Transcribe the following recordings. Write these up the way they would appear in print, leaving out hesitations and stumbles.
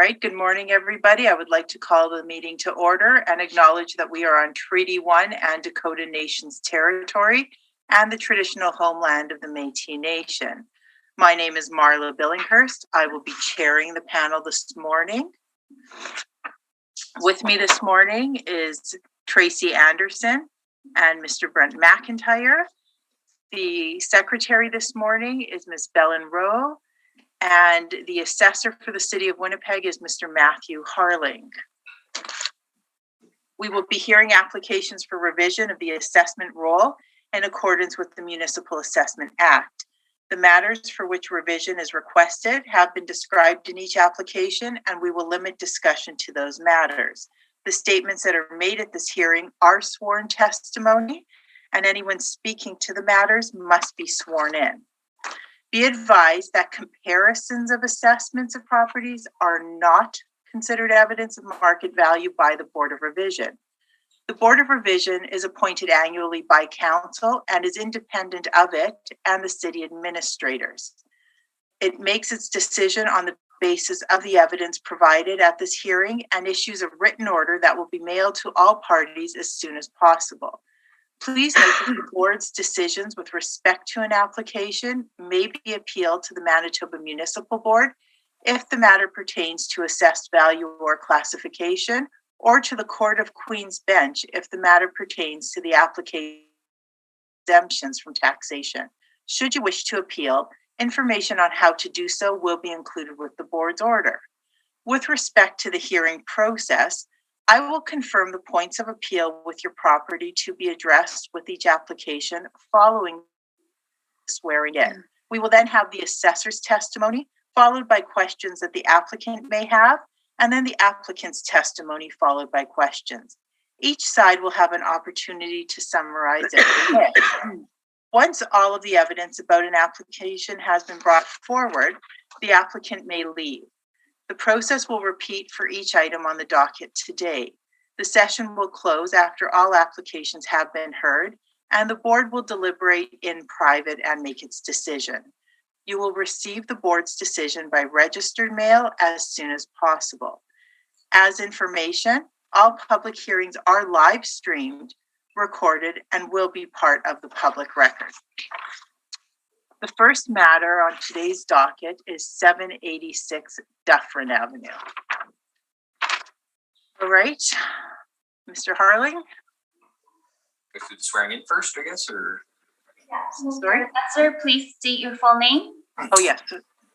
right, good morning, everybody. I would like to call the meeting to order and acknowledge that we are on Treaty 1 and Dakota Nation's territory and the traditional homeland of the Métis Nation. My name is Marla Billinghurst. I will be chairing the panel this morning. With me this morning is Tracy Anderson and Mr. Brent McIntyre. The secretary this morning is Ms. Bellen Rowe, and the assessor for the city of Winnipeg is Mr. Matthew Harling. We will be hearing applications for revision of the assessment roll in accordance with the Municipal Assessment Act. The matters for which revision is requested have been described in each application, and we will limit discussion to those matters. The statements that are made at this hearing are sworn testimony, and anyone speaking to the matters must be sworn in. Be advised that comparisons of assessments of properties are not considered evidence of market value by the Board of Revision. The Board of Revision is appointed annually by Council and is independent of it and the city administrators. It makes its decision on the basis of the evidence provided at this hearing and issues a written order that will be mailed to all parties as soon as possible. Please note that the board's decisions with respect to an application may be appealed to the Manitoba Municipal Board if the matter pertains to assessed value or classification, or to the Court of Queen's Bench if the matter pertains to the application exemptions from taxation. Should you wish to appeal, information on how to do so will be included with the board's order. With respect to the hearing process, I will confirm the points of appeal with your property to be addressed with each application following swearing in. We will then have the assessor's testimony, followed by questions that the applicant may have, and then the applicant's testimony followed by questions. Each side will have an opportunity to summarize everything. Once all of the evidence about an application has been brought forward, the applicant may leave. The process will repeat for each item on the docket today. The session will close after all applications have been heard, and the board will deliberate in private and make its decision. You will receive the board's decision by registered mail as soon as possible. As information, all public hearings are live streamed, recorded, and will be part of the public record. The first matter on today's docket is 786 Dufferin Avenue. All right, Mr. Harling. Go through the swearing in first, I guess, or? Yes. Sorry? Professor, please state your full name. Oh, yes.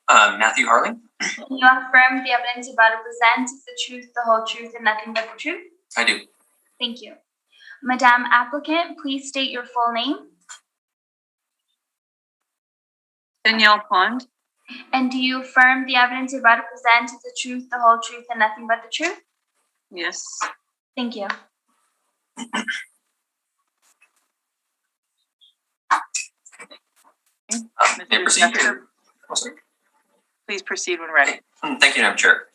Matthew Harling. Can you affirm the evidence you're about to present is the truth, the whole truth, and nothing but the truth? I do. Thank you. Madam Applicant, please state your full name. Danielle Pond. And do you affirm the evidence you're about to present is the truth, the whole truth, and nothing but the truth? Yes. Thank you. May I proceed? Please proceed when ready. Thank you, Madam Chair.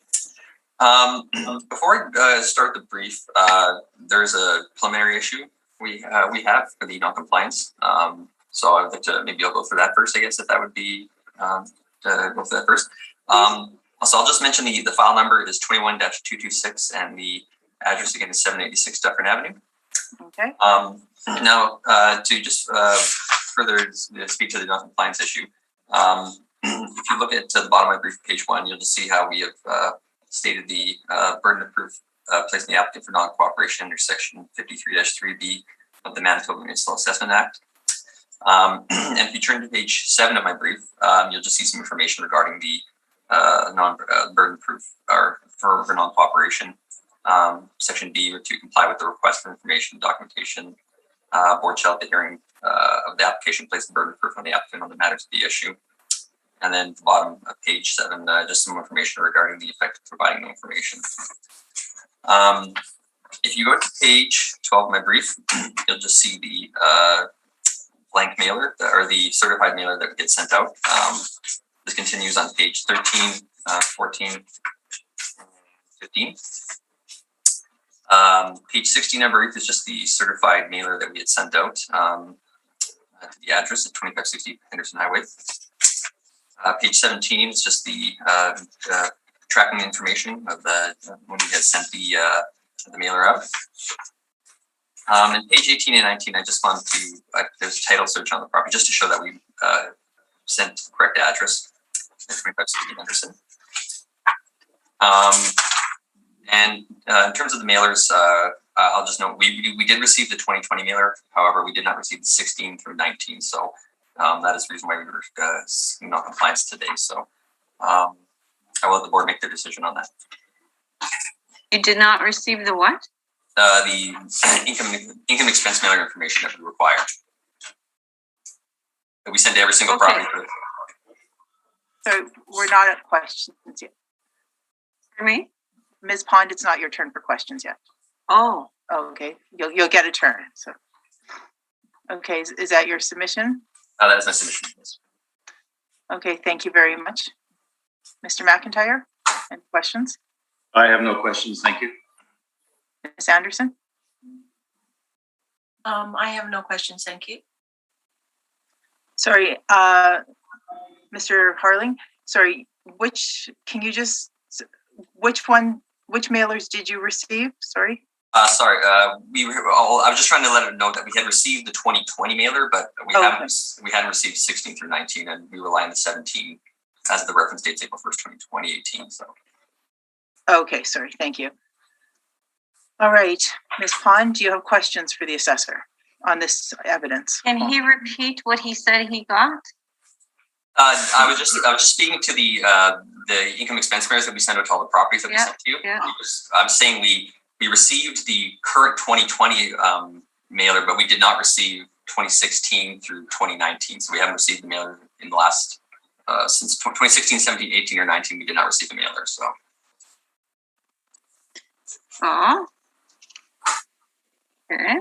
Before I start the brief, there's a preliminary issue we have for the non-compliance. So I'd like to maybe I'll go for that first, I guess, if that would be to go for that first. So I'll just mention the file number is 21-226 and the address again is 786 Dufferin Avenue. Okay. Now, to just further speak to the non-compliance issue, if you look at the bottom of my brief, page 1, you'll just see how we have stated the burden of proof placed on the applicant for non-cooperation under section 53-3B of the Manitoba Municipal Assessment Act. And if you turn to page 7 of my brief, you'll just see some information regarding the burden proof or for non-cooperation. Section B, to comply with the request for information and documentation, board shall at the hearing of the application place the burden of proof on the applicant on the matters of the issue. And then at the bottom of page 7, just some information regarding the effect of providing no information. If you go to page 12 of my brief, you'll just see the blank mailer or the certified mailer that gets sent out. This continues on page 13, 14, 15. Page 16 of our brief is just the certified mailer that we had sent out to the address at 2560 Henderson Highway. Page 17 is just the tracking information of when we had sent the mailer out. And page 18 and 19, I just wanted to, there's a title search on the property just to show that we sent the correct address at 2560 Henderson. And in terms of the mailers, I'll just note we did receive the 2020 mailer. However, we did not receive the 16 through 19. So that is the reason why we were in non-compliance today. So I will let the board make their decision on that. You did not receive the what? The income expense mailer information that we require. That we send to every single property. So we're not at questions yet. For me? Ms. Pond, it's not your turn for questions yet. Oh. Oh, okay. You'll get a turn. So, okay, is that your submission? That is my submission. Yes. Okay, thank you very much. Mr. McIntyre, any questions? I have no questions, thank you. Ms. Anderson? I have no questions, thank you. Sorry, Mr. Harling, sorry, which mailers did you receive? Sorry. Sorry, I was just trying to let it know that we had received the 2020 mailer, but we hadn't received 16 through 19, and we rely on the 17 as the reference date's April 1st, 2018. So. Okay, sorry, thank you. All right, Ms. Pond, do you have questions for the assessor on this evidence? Can he repeat what he said he got? I was just speaking to the income expense mailers that we sent out to all the properties that we sent to you. Yeah. I'm saying we received the current 2020 mailer, but we did not receive 2016 through 2019. So we haven't received the mailer in the last since 2016, 17, 18, or 19. We did not receive the mailer. So. Oh. Okay.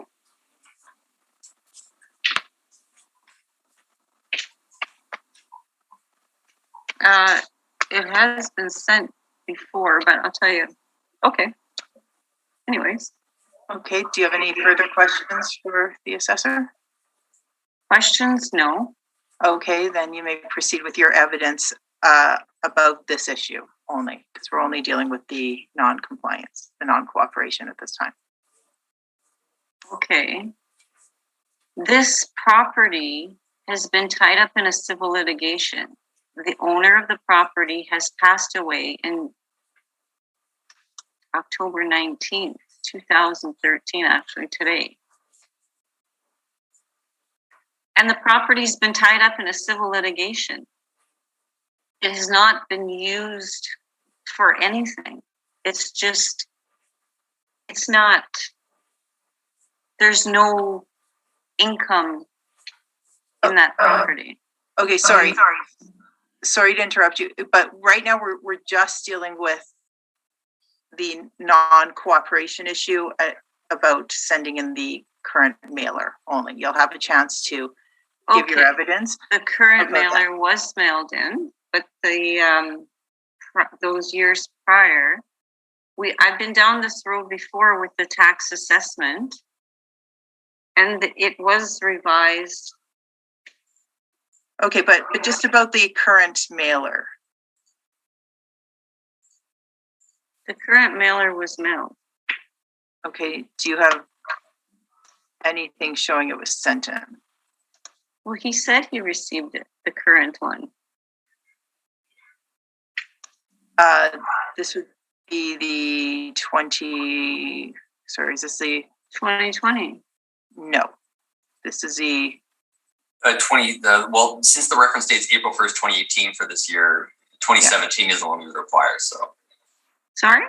It has been sent before, but I'll tell you. Okay. Anyways. Okay, do you have any further questions for the assessor? Questions? No. Okay, then you may proceed with your evidence about this issue only, because we're only dealing with the non-compliance, the non-cooperation at this time. Okay. This property has been tied up in a civil litigation. The owner of the property has passed away in October 19th, 2013, actually today. And the property's been tied up in a civil litigation. It has not been used for anything. It's just, it's not, there's no income in that property. Okay, sorry to interrupt you, but right now we're just dealing with the non-cooperation issue about sending in the current mailer only. You'll have a chance to give your evidence. The current mailer was mailed in, but the those years prior, I've been down this road before with the tax assessment, and it was revised. Okay, but just about the current mailer. The current mailer was mailed. Okay, do you have anything showing it was sent in? Well, he said he received it, the current one. This would be the 20, sorry, is this the? 2020. No, this is the. Well, since the reference date is April 1st, 2018 for this year, 2017 is the one we would require, so. Sorry?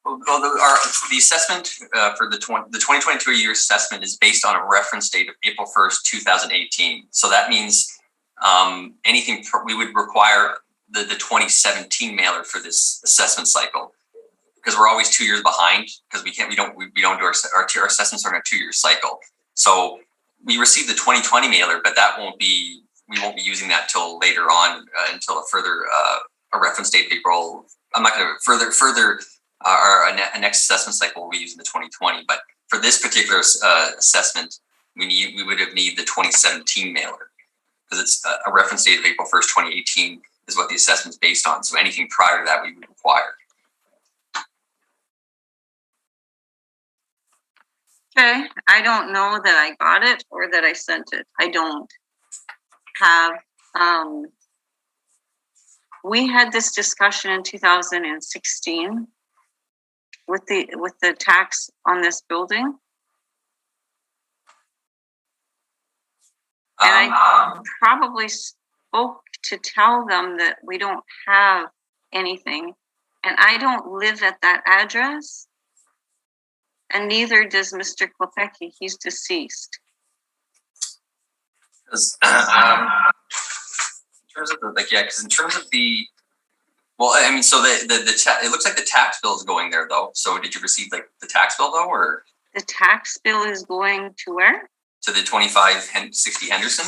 Well, the assessment for the 2022 year assessment is based on a reference date of April 1st, 2018. So that means anything we would require the 2017 mailer for this assessment cycle, because we're always 2 years behind because we don't do our assessments are on a 2-year cycle. So we received the 2020 mailer, but we won't be using that till later on until a further a reference date of April. I'm not going to further our next assessment cycle will be using the 2020, but for this particular assessment, we would have needed the 2017 mailer because it's a reference date of April 1st, 2018. is what the assessment's based on. So anything prior to that we would require. Okay, I don't know that I got it or that I sent it. I don't have, we had this discussion in 2016 with the tax on this building. And I probably spoke to tell them that we don't have anything, and I don't live at that address, and neither does Mr. Klepecki. He's deceased. In terms of because in terms of the, well, I mean, so it looks like the tax bill is going there though. So did you receive like the tax bill though, or the tax bill is going to where? To the 2560 Henderson?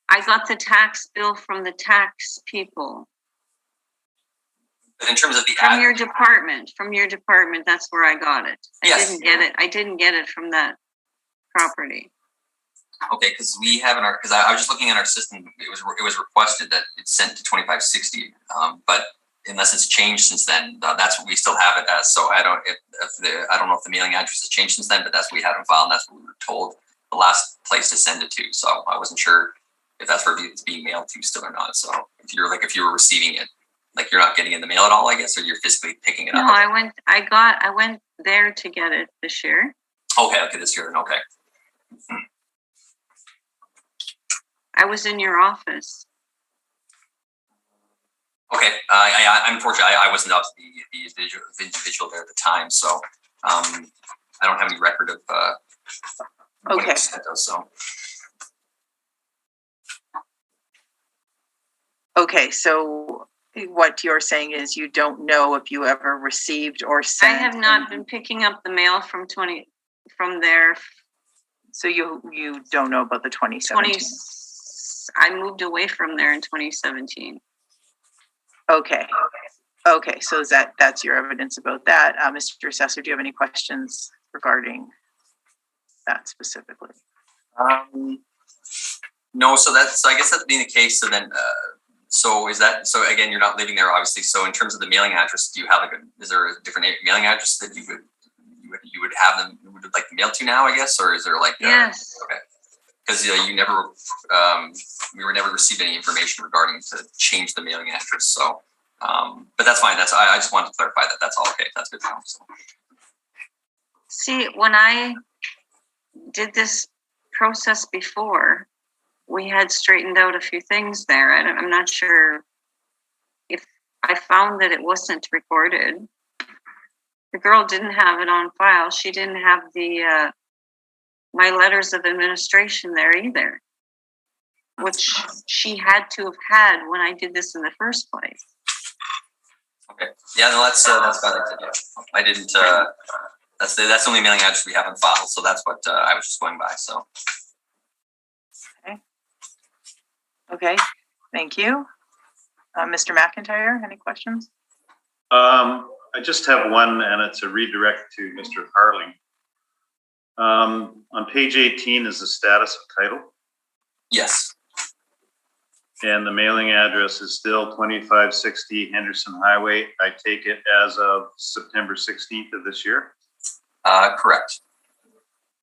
I got the tax bill from the tax people. But in terms of the from your department, that's where I got it. I didn't get it from that property. Okay, because we have because I was just looking at our system. It was requested that it's sent to 2560, but unless it's changed since then, that's what we still have it as. So I don't know if the mailing address has changed since then, but that's what we had on file, and that's what we were told the last place to send it to. So I wasn't sure if that's where it's being mailed to still or not. So if you were receiving it, like you're not getting it in the mail at all, I guess, or you're physically picking it up. No, I went there to get it this year. Okay, this year, okay. I was in your office. Okay, unfortunately, I wasn't up to the individual there at the time, so I don't have any record of what it was sent us, so. Okay, so what you're saying is you don't know if you ever received or sent. I have not been picking up the mail from there. So you don't know about the 2017? I moved away from there in 2017. Okay, so that's your evidence about that. Mr. Assessor, do you have any questions regarding that specifically? No, so I guess that being the case, so then, so again, you're not living there, obviously. So in terms of the mailing address, do you have is there a different mailing address that you would have them, would like the mail to now, I guess, or is there like? Yes. Okay. Because we were never received any information regarding to change the mailing address. So, but that's fine. I just wanted to clarify that. That's all okay. That's good to know. So. See, when I did this process before, we had straightened out a few things there. I'm not sure if I found that it wasn't recorded. The girl didn't have it on file. She didn't have the my letters of administration there either, which she had to have had when I did this in the first place. Okay. Yeah, no, that's valid. Yeah. I didn't. That's the only mailing address we have on file, so that's what I was just going by. So. Okay. Thank you, Mr. McIntyre. Any questions? I just have one, and it's a redirect to Mr. Harling. On page 18 is the status of title. Yes. And the mailing address is still 2560 Henderson Highway. I take it as of September 16th of this year? Correct.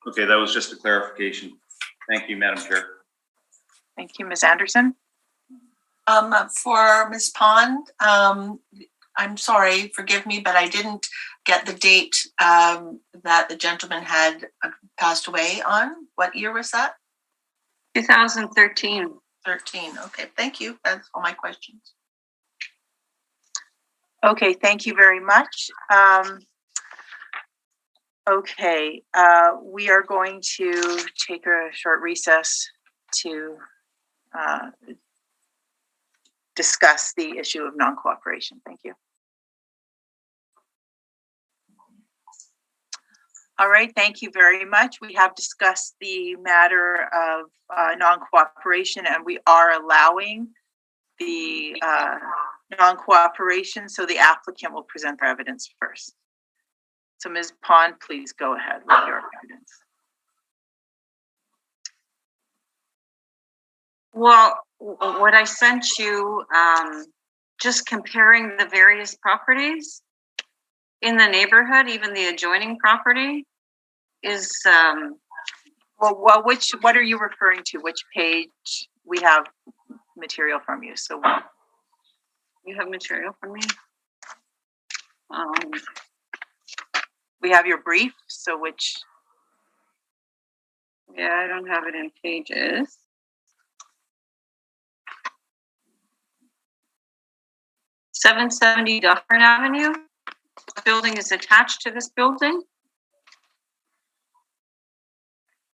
Okay, that was just a clarification. Thank you, Madam Chair. Thank you, Ms. Anderson. For Ms. Pond, I'm sorry, forgive me, but I didn't get the date that the gentleman had passed away on. What year was that? 2013. 13. Okay, thank you. That's all my questions. Okay, thank you very much. Okay, we are going to take a short recess to discuss the issue of non-cooperation. Thank you. All right, thank you very much. We have discussed the matter of non-cooperation, and we are allowing the non-cooperation, so the applicant will present their evidence first. So Ms. Pond, please go ahead with your evidence. Well, what I sent you, just comparing the various properties in the neighborhood, even the adjoining property, is Well, what are you referring to? Which page? We have material from you, so you have material for me. we have your brief. So which? Yeah, I don't have it in pages. $770 Dufferin Avenue. The building is attached to this building.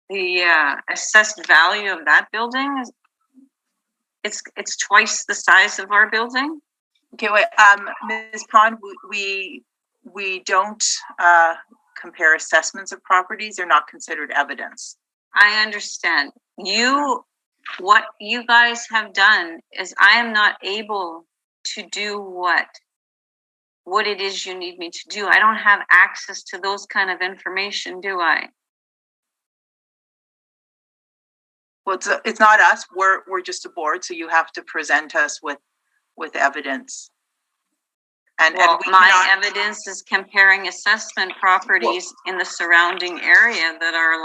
The assessed value of that building is it's twice the size of our building. Okay, wait, Ms. Pond, we don't compare assessments of properties. They're not considered evidence. I understand. What you guys have done is I am not able to do what it is you need me to do. I don't have access to those kind of information, do I? Well, it's not us. We're just a board, so you have to present us with evidence. And my evidence is comparing assessment properties in the surrounding area that are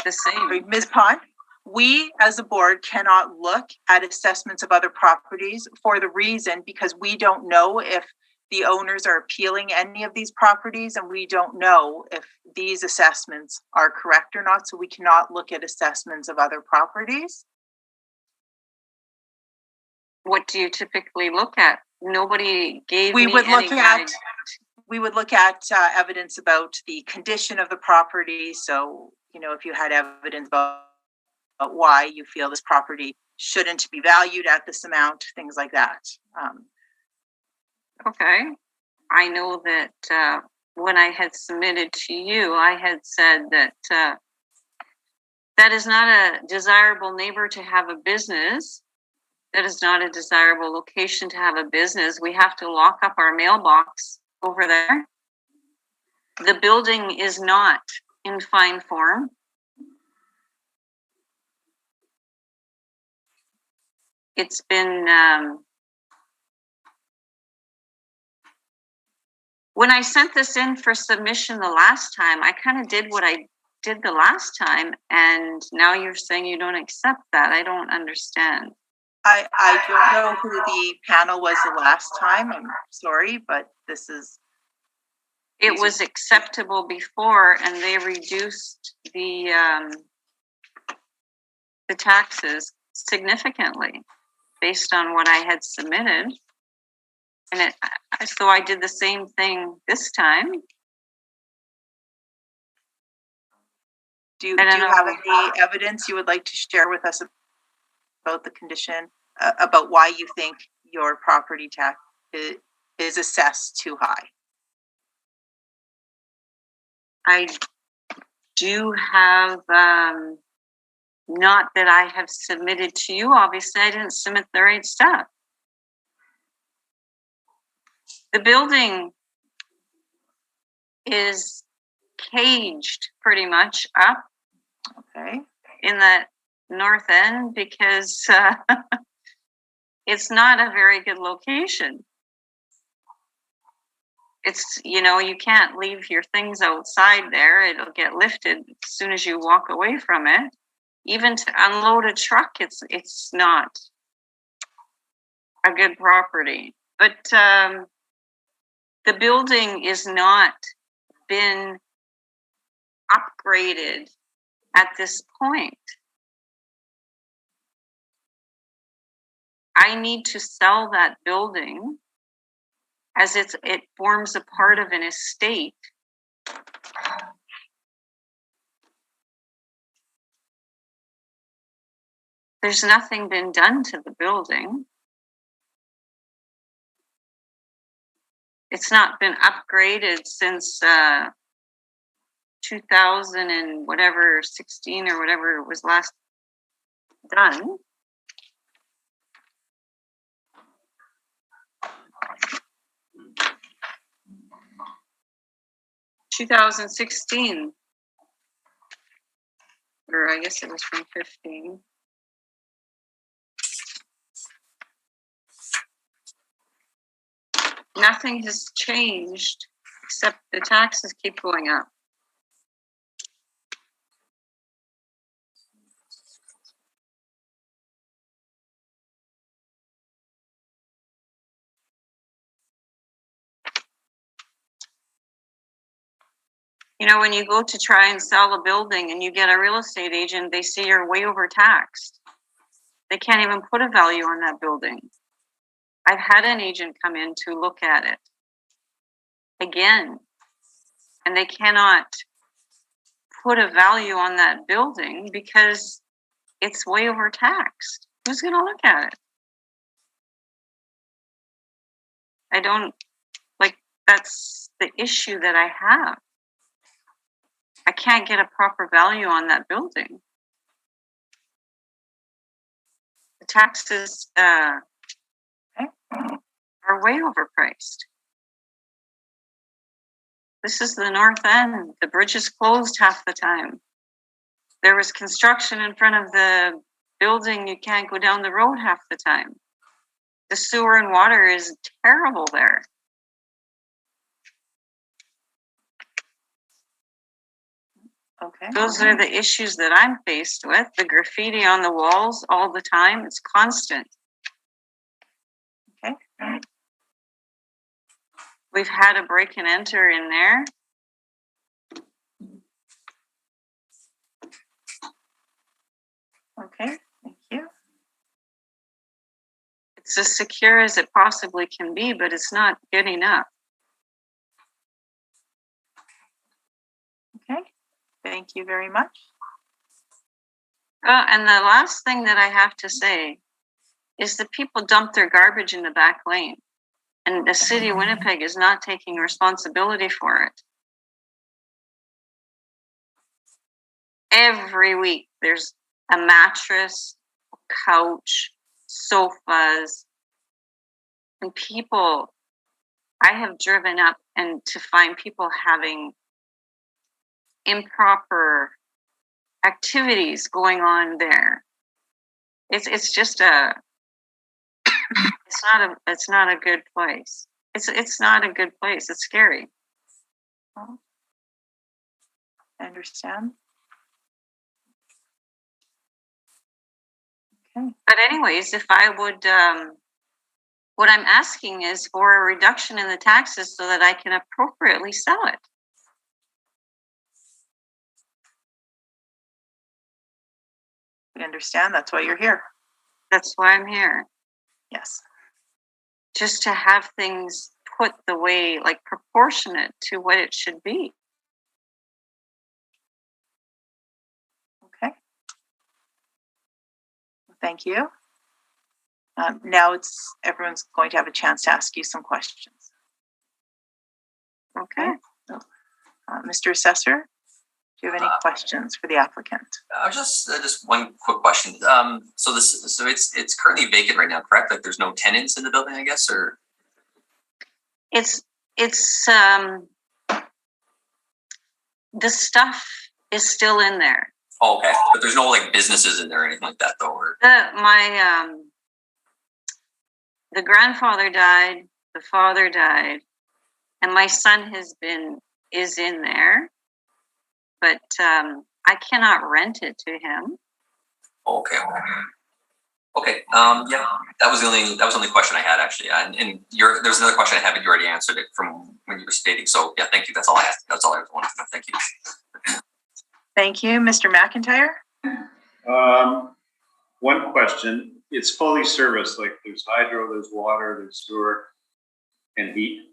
the same. Ms. Pond, we as a board cannot look at assessments of other properties for the reason because we don't know if the owners are appealing any of these properties, and we don't know if these assessments are correct or not. So we cannot look at assessments of other properties. What do you typically look at? Nobody gave we me would any look guide. at we would look at evidence about the condition of the property. So, if you had evidence about why you feel this property shouldn't be valued at this amount, things like that. Okay. I know that when I had submitted to you, I had said that that is not a desirable neighbor to have a business. That is not a desirable location to have a business. We have to lock up our mailbox over there. The building is not in fine form. It's been, when I sent this in for submission the last time, I kind of did what I did the last time, and now you're saying you don't accept that. I don't understand. I don't know who the panel was the last time. I'm sorry, but this is... It was acceptable before, and they reduced the taxes significantly based on what I had submitted. And so I did the same thing this time. Do you have any evidence you would like to share with us about the condition, about why you think your property tax is assessed too high? I do have, not that I have submitted to you. Obviously, I didn't submit the right stuff. The building is caged pretty much up in the north end because it's not a very good location. It's, you can't leave your things outside there. It'll get lifted as soon as you walk away from it. Even to unload a truck, it's not a good property. But the building is not been upgraded at this point. I need to sell that building as it forms a part of an estate. There's nothing been done to the building. It's not been upgraded since 2000 and whatever, 16 or whatever was last done. (2016), or I guess it was from 15. Nothing has changed except the taxes keep going up. You know, when you go to try and sell a building and you get a real estate agent, they say you're way overtaxed. They can't even put a value on that building. I've had an agent come in to look at it again, and they cannot put a value on that building because it's way overtaxed. Who's going to look at it? I don't, like, that's the issue that I have. I can't get a proper value on that building. The taxes are way overpriced. This is the North End. The bridge is closed half the time. There was construction in front of the building. You can't go down the road half the time. The sewer and water is terrible there. Okay. Those are the issues that I'm faced with. The graffiti on the walls all the time. It's constant. Okay. We've had a break and enter in there. Okay, thank you. It's as secure as it possibly can be, but it's not good enough. Okay, thank you very much. And the last thing that I have to say is that people dump their garbage in the back lane, and the city of Winnipeg is not taking responsibility for it. Every week there's a mattress, a couch, sofas, and people, I have driven up and to find people having improper activities going on there. It's just a it's not a good place. It's not a good place. It's scary. I understand. Okay. But anyways, if I would, what I'm asking is for a reduction in the taxes so that I can appropriately sell it. We understand. That's why you're here. That's why I'm here. Yes. Just to have things put the way, like proportionate to what it should be. Okay. Thank you. Now everyone's going to have a chance to ask you some questions. Okay. Mr. Assessor, do you have any questions for the applicant? Just one quick question. So it's currently vacant right now, correct? Like there's no tenants in the building, I guess, or It's the stuff is still in there. oh, okay, but there's no like businesses in there or anything like that, though. Or The grandfather died, the father died, and my son is in there, but I cannot rent it to him. okay. Yeah, that was the only question I had actually. And there's another question I have, and you already answered it from when you were stating. So yeah, thank you. That's all I asked. That's all I wanted to know. Thank you. Thank you, Mr. McIntyre. One question. It's fully serviced, like there's hydro, there's water, there's sewer, and heat.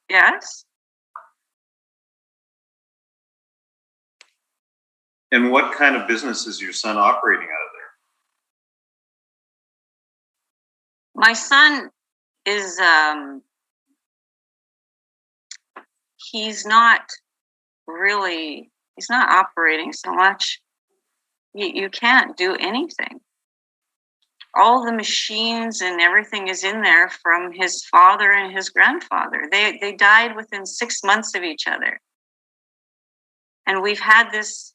Yes. And what kind of business is your son operating out of there? My son is, he's not operating so much. You can't do anything. All the machines and everything is in there from his father and his grandfather. They died within 6 months of each other. And we've had this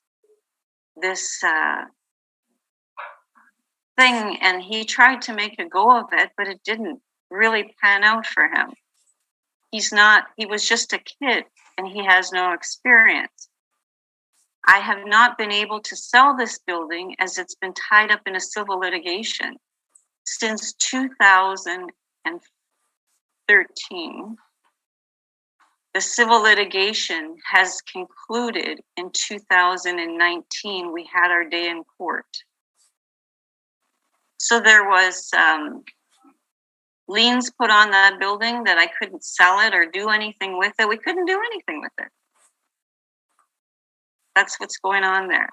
thing, and he tried to make a go of it, but it didn't really pan out for him. He was just a kid and he has no experience. I have not been able to sell this building as it's been tied up in a civil litigation since 2013. The civil litigation has concluded in 2019. We had our day in court. So there was liens put on that building that I couldn't sell it or do anything with it. We couldn't do anything with it. That's what's going on there.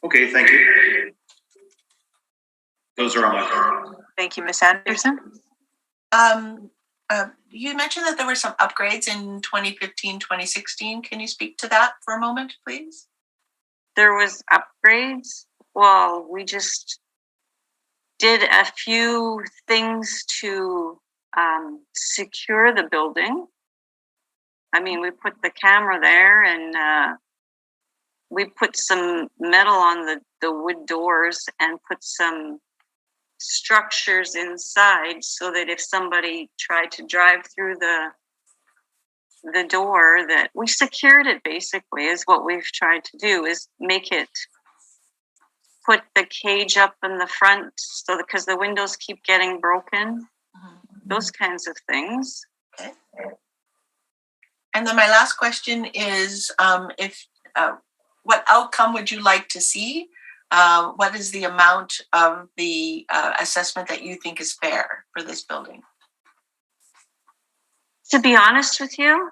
Okay, thank you. Those are all my comments. Thank you, Ms. Anderson. You mentioned that there were some upgrades in 2015, 2016. Can you speak to that for a moment, please? There was upgrades. Well, we just did a few things to secure the building. I mean, we put the camera there and we put some metal on the wood doors and put some structures inside so that if somebody tried to drive through the door, that we secured it. Basically is what we've tried to do, is make it, put the cage up in the front so because the windows keep getting broken, those kinds of things. Okay. And then my last question is what outcome would you like to see? What is the amount of the assessment that you think is fair for this building? To be honest with you,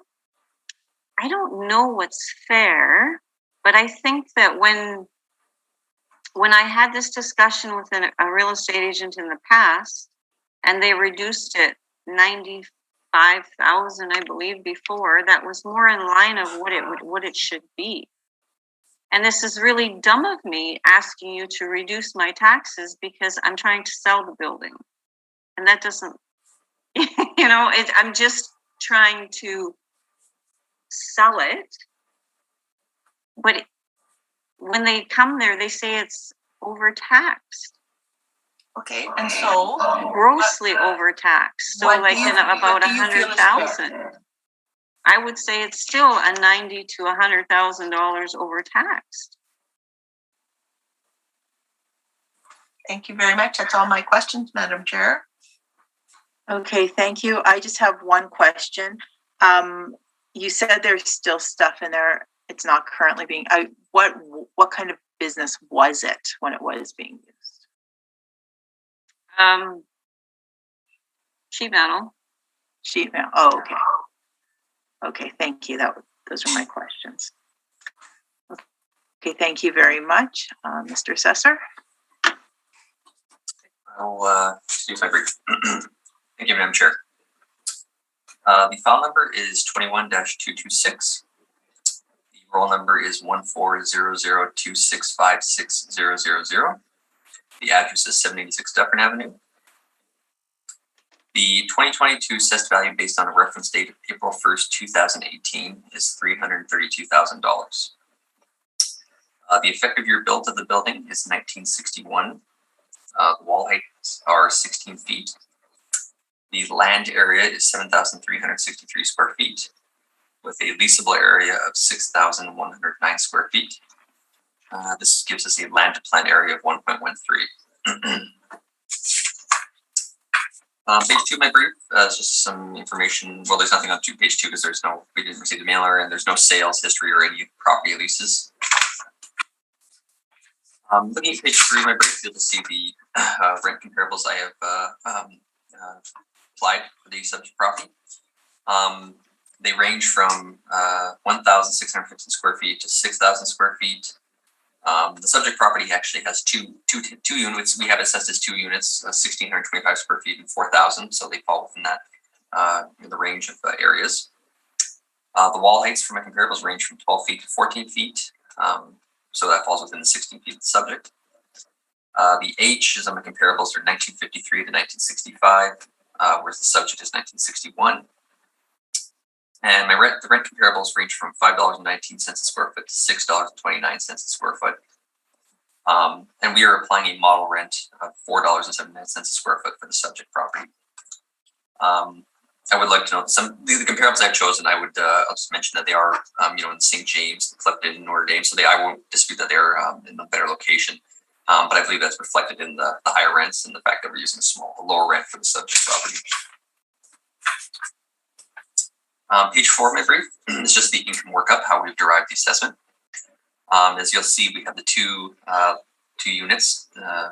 I don't know what's fair, but I think that when I had this discussion with a real estate agent in the past, and they reduced it $95,000, I believe, before, that was more in line of what it should be. And this is really dumb of me asking you to reduce my taxes because I'm trying to sell the building. And that doesn't, I'm just trying to sell it. But when they come there, they say it's overtaxed. Okay, and so? Grossly overtaxed. So like about 100,000. I would say it's still a $90,000 to $100,000 overtaxed. Thank you very much. That's all my questions, Madam Chair. Okay, thank you. I just have one question. You said there's still stuff in there. It's not currently being. What kind of business was it when it was being used? Sheet metal. Sheet metal. Oh, okay. Okay, thank you. Those are my questions. Okay, thank you very much, Mr. Assessor. I'll see if I brief. Thank you, Madam Chair. The file number is 21-226. The roll number is 14002656000. The address is 786 Dufferin Avenue. The 2022 assessed value based on a reference date of April 1st, 2018 is $332,000. The effective year built of the building is 1961. The wall heights are 16 feet. The land area is 7,363 square feet with a leasable area of 6,109 square feet. This gives us a land to plan area of 1.13. Page 2 of my brief is just some information. Well, there's nothing on page 2 because we didn't receive the mailer and there's no sales history or any property leases. Looking at page 3 of my brief, you'll just see the rent comparables I have applied for the subject property. They range from 1,615 square feet to 6,000 square feet. The subject property actually has two units. We have assessed as 2 units, 1,625 square feet and 4,000. So they fall within that in the range of areas. The wall heights for my comparables range from 12 feet to 14 feet. So that falls within the 16 feet of the subject. The H is on my comparables are 1953 to 1965, whereas the subject is 1961. And the rent comparables range from $5.19 a square foot to $6.29 a square foot. And we are applying a model rent of $4.79 a square foot for the subject property. I would like to note the comparables I've chosen. I'll just mention that they are, in St. James, Clifton, Notre Dame. So I won't dispute that they're in a better location. But I believe that's reflected in the higher rents and the fact that we're using a lower rent for the subject property. Page 4 of my brief is just the income workup, how we've derived the assessment. As you'll see, we have the two units,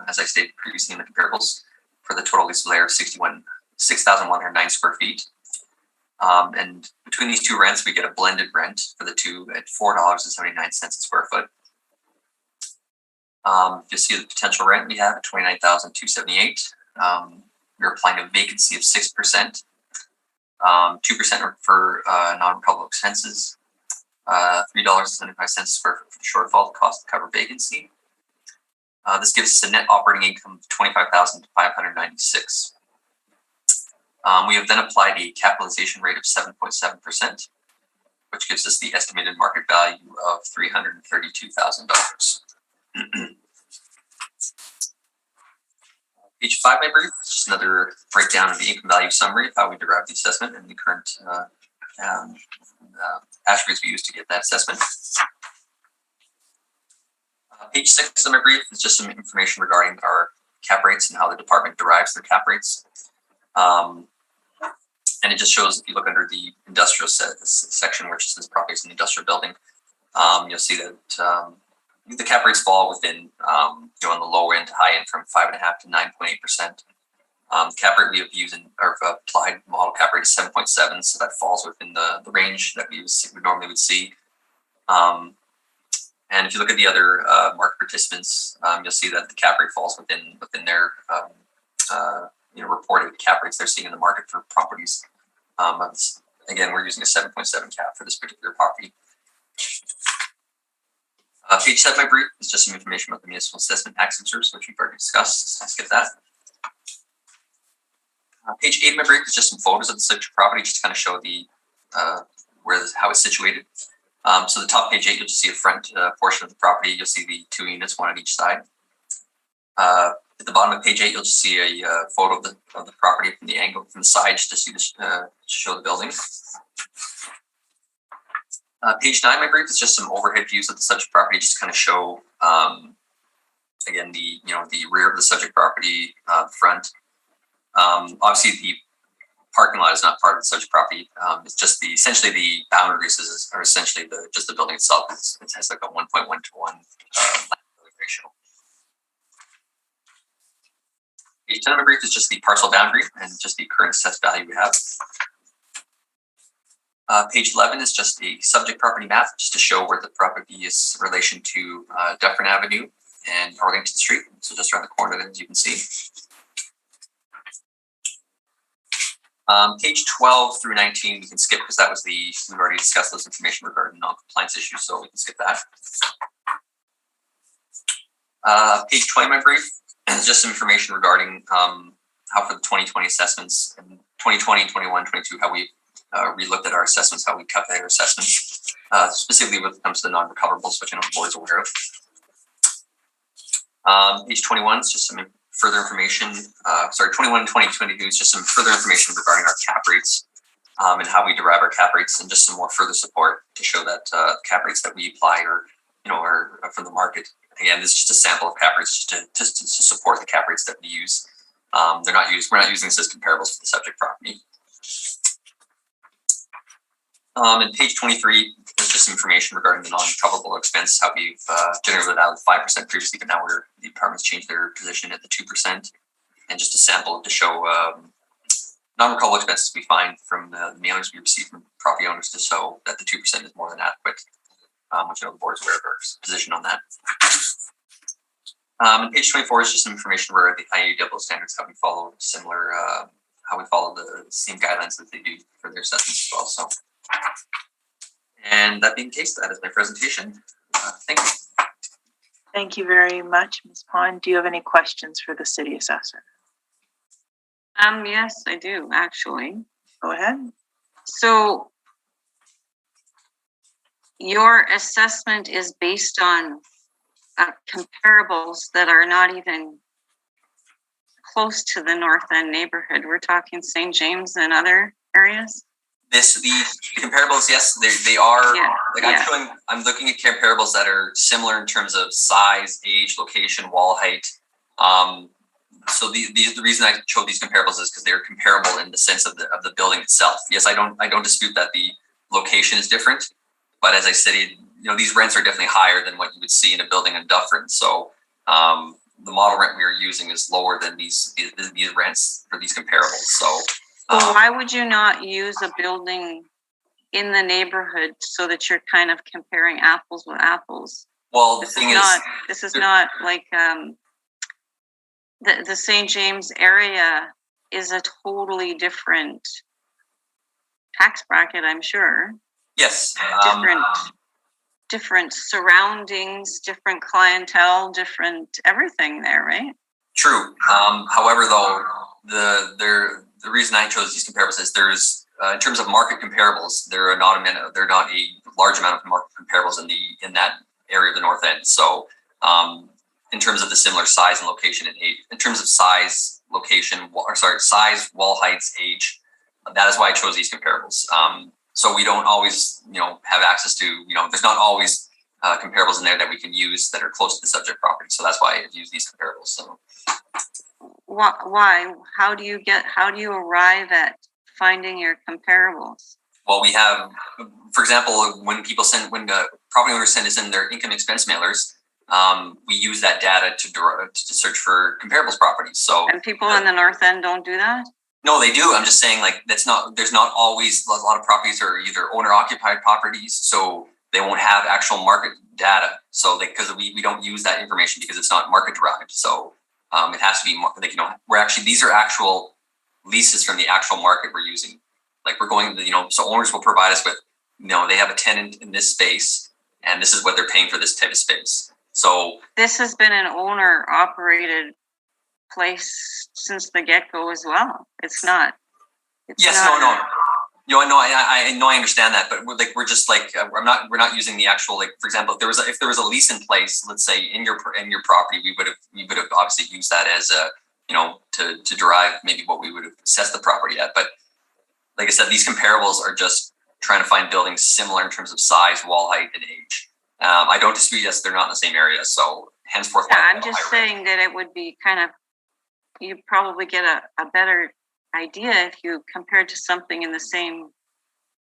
as I stated previously in the comparables, for the total leasable area of 6,109 square feet. And between these two rents, we get a blended rent for the two at $4.79 a square foot. You'll see the potential rent we have at $29,278. We're applying a vacancy of 6%, 2% for non-recoverable expenses, $3.75 a square foot for the shortfall, the cost to cover vacancy. This gives us a net operating income of $25,596. We have then applied a capitalization rate of 7.7%, which gives us the estimated market value of $332,000. Page 5 of my brief is just another breakdown of the income value summary of how we derive the assessment and the current attributes we use to get that assessment. Page 6 of my brief is just some information regarding our cap rates and how the department derives their cap rates. And it just shows, if you look under the industrial section, which says properties in the industrial building, you'll see that the cap rates fall within, on the lower end to high end from 5.5% to 9.8%. Cap rate we have used or applied model cap rate is 7.7, so that falls within the range that we normally would see. And if you look at the other market participants, you'll see that the cap rate falls within their reported cap rates they're seeing in the market for properties. Again, we're using a 7.7 cap for this particular property. Page 7 of my brief is just some information about the municipal assessment accessors, which we've already discussed. Let's skip that. Page 8 of my brief is just some photos of the subject property, just to kind of show the how it's situated. So the top page 8, you'll just see a front portion of the property. You'll see the two units, one on each side. At the bottom of page 8, you'll just see a photo of the property from the angle from the side, just to see to show the building. Page 9 of my brief is just some overhead views of the subject property, just to kind of show again the rear of the subject property, front. Obviously, the parking lot is not part of the subject property. It's just essentially the boundaries are essentially just the building itself. It has like a 1.1 to 1 ratio. Page 10 of my brief is just the parcel boundary and just the current assessed value we have. Page 11 is just the subject property map, just to show where the property is in relation to Dufferin Avenue and Arlington Street. So just around the corner there, as you can see. Page 12 through 19 we can skip, because we've already discussed those information regarding non-compliance issues, so we can skip that. Page 20 of my brief is just some information regarding how for the 2020 assessments and 2020, 21, 22, how we re-looked at our assessments, how we calculate our assessments, specifically when it comes to the non-recoverables, which I know the board is aware of. Page 21 is just some further information. 21 and 22 is just some further information regarding our cap rates and how we derive our cap rates, and just some more further support to show that cap rates that we apply are from the market. Again, this is just a sample of cap rates, just to support the cap rates that we use. We're not using this as comparables for the subject property. And page 23 is just information regarding the non-recoverable expense, how we've generated out 5% previously, but now the department's changed their position at the 2%, and just a sample to show non-recoverable expenses we find from the mailings we receive from property owners, to show that the 2% is more than adequate, which I know the board's aware of our position on that. And page 24 is just some information where the IAW standards, how we follow similar, how we follow the same guidelines that they do for their assessments as well. So. And that being the case, that is my presentation. Thank you. Thank you very much, Ms. Pond. Do you have any questions for the city assessor? Yes, I do, actually. Go ahead. So your assessment is based on comparables that are not even close to the North End neighborhood? We're talking St. James and other areas? The comparables, yes, they are. Yeah, I'm looking at comparables that are similar in terms of size, age, location, wall height. So the reason I showed these comparables is because they're comparable in the sense of the building itself. Yes, I don't dispute that the location is different, but as I stated, these rents are definitely higher than what you would see in a building in Dufferin. So the model rent we are using is lower than these rents for these comparables. So why would you not use a building in the neighborhood so that you're kind of comparing apples with apples? Well, this is not like the St. James area is a totally different tax bracket, I'm sure. Yes. Different surroundings, different clientele, different everything there, right? True. However, though, the reason I chose these comparables is there's in terms of market comparables, there are not a large amount of market comparables in that area of the North End. So in terms of the similar size and location and age, in terms of size, location, size, wall heights, age, that is why I chose these comparables. So we don't always, have access to, there's not always comparables in there that we can use that are close to the subject property. So that's why I use these comparables. So why? How do you arrive at finding your comparables? Well, we have, for example, when property owners send us in their income expense mailers, we use that data to search for comparables properties. So and people in the North End don't do that? No, they do. I'm just saying, there's not always, a lot of properties are either owner occupied properties, so they won't have actual market data. So because we don't use that information because it's not market derived. So it has to be these are actual leases from the actual market we're using. We're going so owners will provide us with, they have a tenant in this space and this is what they're paying for this type of space. So this has been an owner operated place since the get-go as well. It's not. No. I know I understand that, but we're just we're not using the actual, for example, if there was a lease in place, let's say in your property, we would have obviously used that as a to derive maybe what we would have assessed the property at. But like I said, these comparables are just trying to find buildings similar in terms of size, wall height, and age. I don't dispute, yes, they're not in the same area, so henceforth. Yeah, I'm just saying that it would be you'd probably get a better idea if you compared to something in the same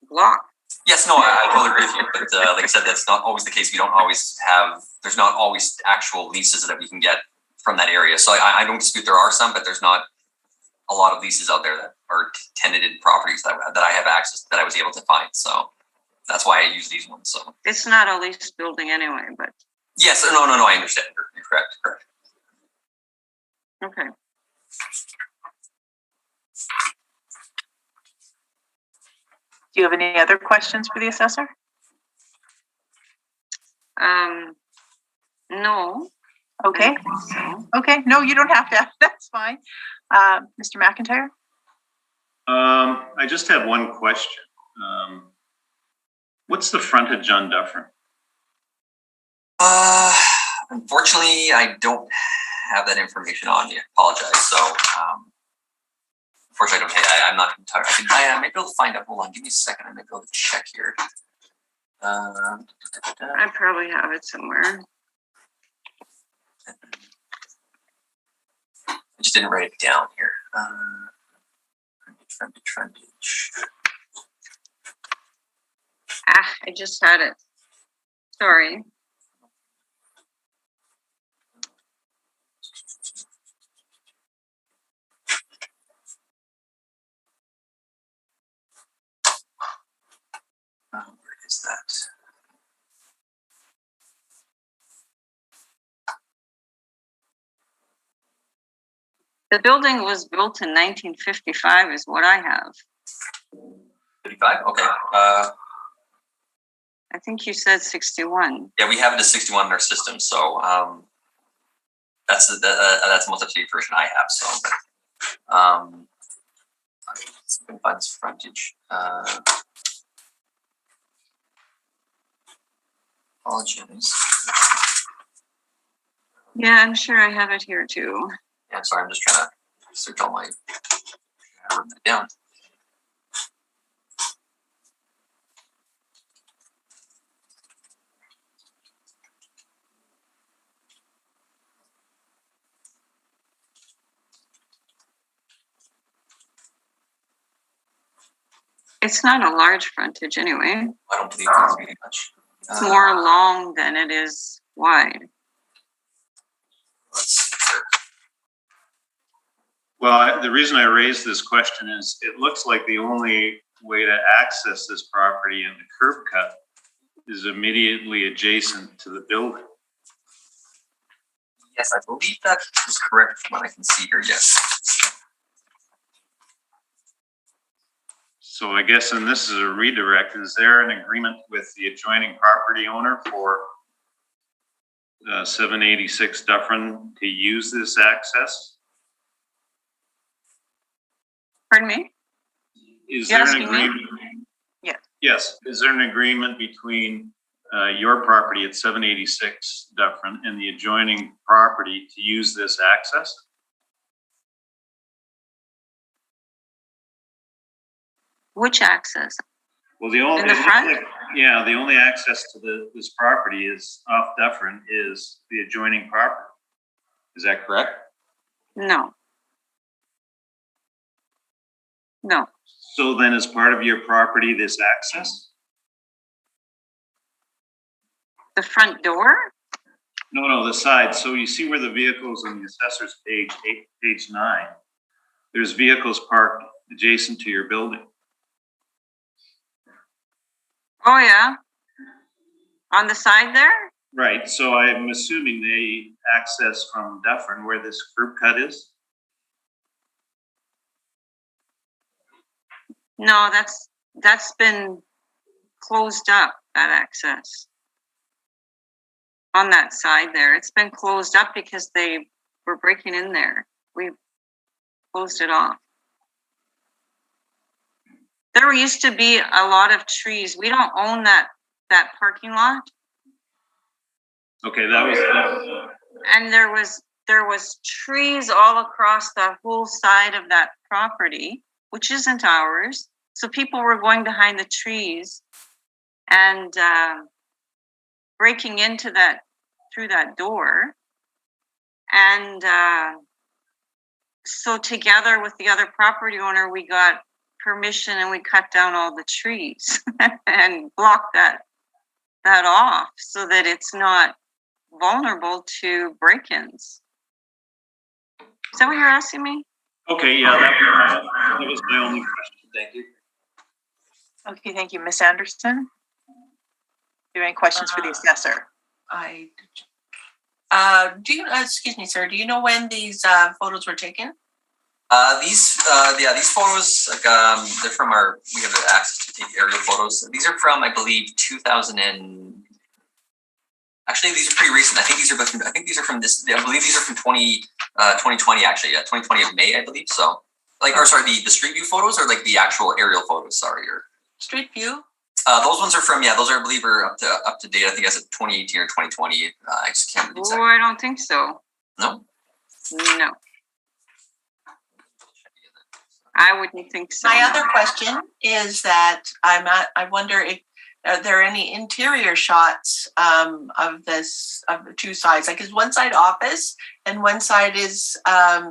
block. Yes, no, I totally agree with you. But like I said, that's not always the case. There's not always actual leases that we can get from that area. So I don't dispute there are some, but there's not a lot of leases out there that are tenanted properties that I have access, that I was able to find. So that's why I use these ones. So it's not a leased building anyway, but. Yes, no, I understand. You're correct. Okay. Do you have any other questions for the assessor? No. Okay. So. Okay. No, you don't have to. That's fine. Mr. McIntyre? I just have one question. What's the frontage on Dufferin? Unfortunately, I don't have that information on me. I apologize. So, unfortunately, I'm not entirely. I might be able to find out. Hold on, give me a second. I might be able to check here. I probably have it somewhere. I just didn't write it down here. Frontage. I just had it. Sorry. Where is that? The building was built in 1955 is what I have. 55? Okay. I think you said 61. Yeah, we have it as 61 in our system. So that's the most up-to-date version I have. So let's find this frontage. Apologies. Yeah, I'm sure I have it here too. Yeah, sorry, I'm just trying to search all my, I wrote that down. It's not a large frontage anyway. I don't believe that's very much. It's more long than it is wide. Let's see here. Well, the reason I raised this question is it looks like the only way to access this property and the curb cut is immediately adjacent to the building. Yes, I believe that is correct from what I can see here, yes. So I guess, and this is a redirect, is there an agreement with the adjoining property owner for 786 Dufferin to use this access? Pardon me? Is You're there an asking me? agreement? Yeah. Yes. Is there an agreement between your property at 786 Dufferin and the adjoining property to use this access? Which access? Well, the only, In the front? yeah, the only access to this property is off Dufferin is the adjoining property. Is that correct? No. No. So then is part of your property this access? The front door? No, the side. So you see where the vehicles on the assessor's page 9, there's vehicles parked adjacent to your building. Oh, yeah. On the side there? Right, so I'm assuming they access from Dufferin where this curb cut is? No, that's been closed up, that access. On that side there. It's been closed up because they were breaking in there. We closed it off. There used to be a lot of trees. We don't own that parking lot. Okay, that was And there was trees all across the whole side of that property, which isn't ours. So people were going behind the trees and breaking into that through that door. And so together with the other property owner, we got permission and we cut down all the trees and blocked that off so that it's not vulnerable to break-ins. Is that what you're asking me? okay, yeah, that was my only question. Thank you. Okay, thank you. Miss Anderson? Do you have any questions for the assessor? Do you, excuse me, sir, do you know when these photos were taken? These photos, like, they're from we have access to take aerial photos. These are from, I believe, 2000 and, actually, these are pretty recent. I think these are from this, I believe these are from 2020, actually, yeah, 2020 of May, I believe, so. Like, or sorry, the street view photos or like the actual aerial photos, sorry, or. Street view? Those ones are from, those are, I believe, are up to date. I think that's 2018 or 2020. I just can't remember Oh, exactly. I don't think so. No? No. I wouldn't think so. My other question is that I wonder if are there any interior shots of the two sides? Like, is one side office and one side is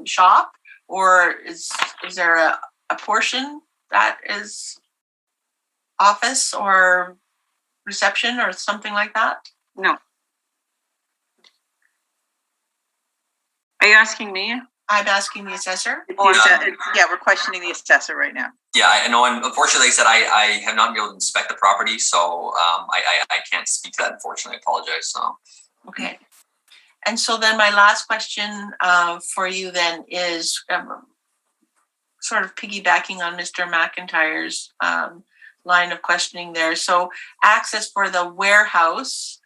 shop, or is there a portion that is office or reception or something like that? No. Are you asking me? I'm asking the assessor. Yeah, we're questioning the assessor right now. Yeah, I know, and unfortunately, like I said, I have not been able to inspect the property, so I can't speak to that, unfortunately. I apologize, so. Okay. And so then my last question for you then is sort of piggybacking on Mr. McIntyre's line of questioning there. So access for the warehouse,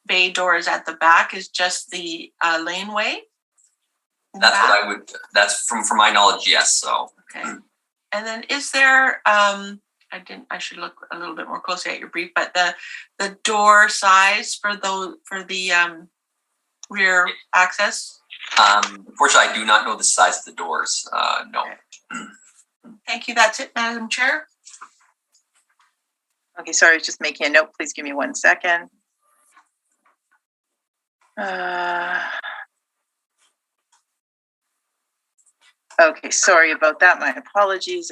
bay doors at the back is just the laneway? That's from my knowledge, yes, so. Okay. And then is there, I should look a little bit more closely at your brief, but the door size for the rear access? Unfortunately, I do not know the size of the doors. No. Thank you. That's it, Madam Chair. Okay, sorry, I was just making a note. Please give me 1 second. Okay, sorry about that. My apologies.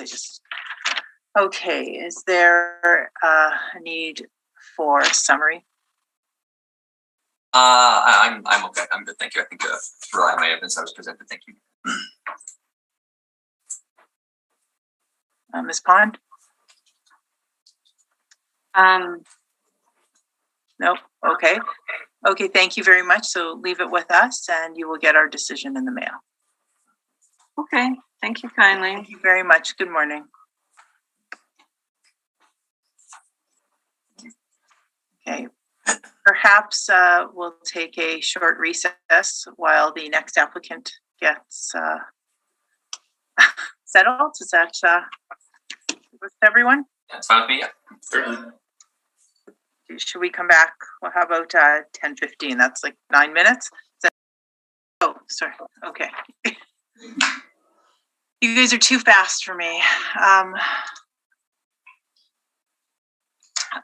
Okay, is there a need for a summary? I'm okay. I'm good. Thank you. I think rely on my evidence I was presented. Thank you. Ms. Pond? Nope. Okay. Okay, thank you very much. So leave it with us and you will get our decision in the mail. Okay, thank you kindly. Thank you very much. Good morning. Okay. Perhaps we'll take a short recess while the next applicant gets settled. Is that with everyone? That's fine with me. Yeah. Certainly. Should we come back? Well, how about 10:15? That's like 9 minutes. Oh, sorry. Okay. You guys are too fast for me.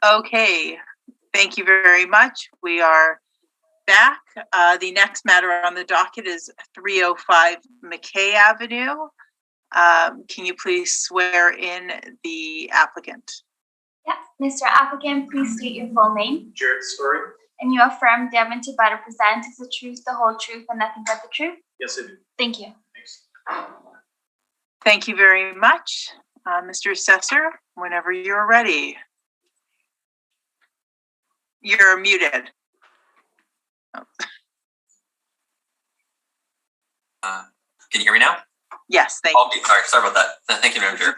Okay. Thank you very much. We are back. The next matter on the docket is 305 McKay Avenue. Can you please swear in the applicant? Yeah, Mr. Applicant, please state your full name. Jared Story? And you affirm the evidence you're about to present is the truth, the whole truth, and nothing but the truth? Yes, I do. Thank you. Thanks. Thank you very much. Mr. Assessor, whenever you're ready. You're muted. Oh. Can you hear me now? Yes, thank you. Okay, sorry about that. Thank you, Madam Chair.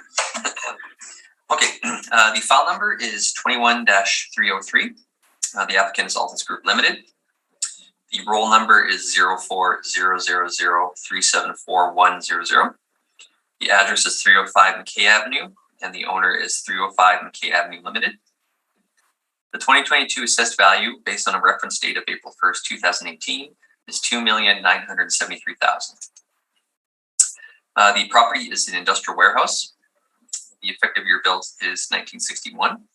Okay, the file number is 21-303. The applicant is Altus Group Limited. The roll number is 040003744100. The address is 305 McKay Avenue, and the owner is 305 McKay Avenue Limited. The 2022 assessed value, based on a reference date of April 1st, 2018, is $2,973,000. The property is an industrial warehouse. The effective year built is 1961.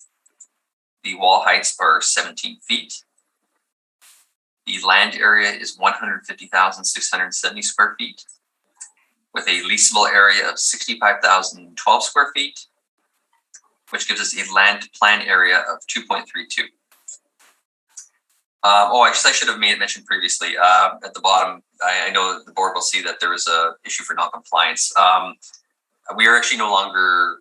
The wall heights are 17 feet. The land area is 150,670 square feet, with a leasable area of 65,012 square feet, which gives us a land plan area of 2.32. I should have made mention previously at the bottom. I know the board will see that there is a issue for non-compliance. We are actually no longer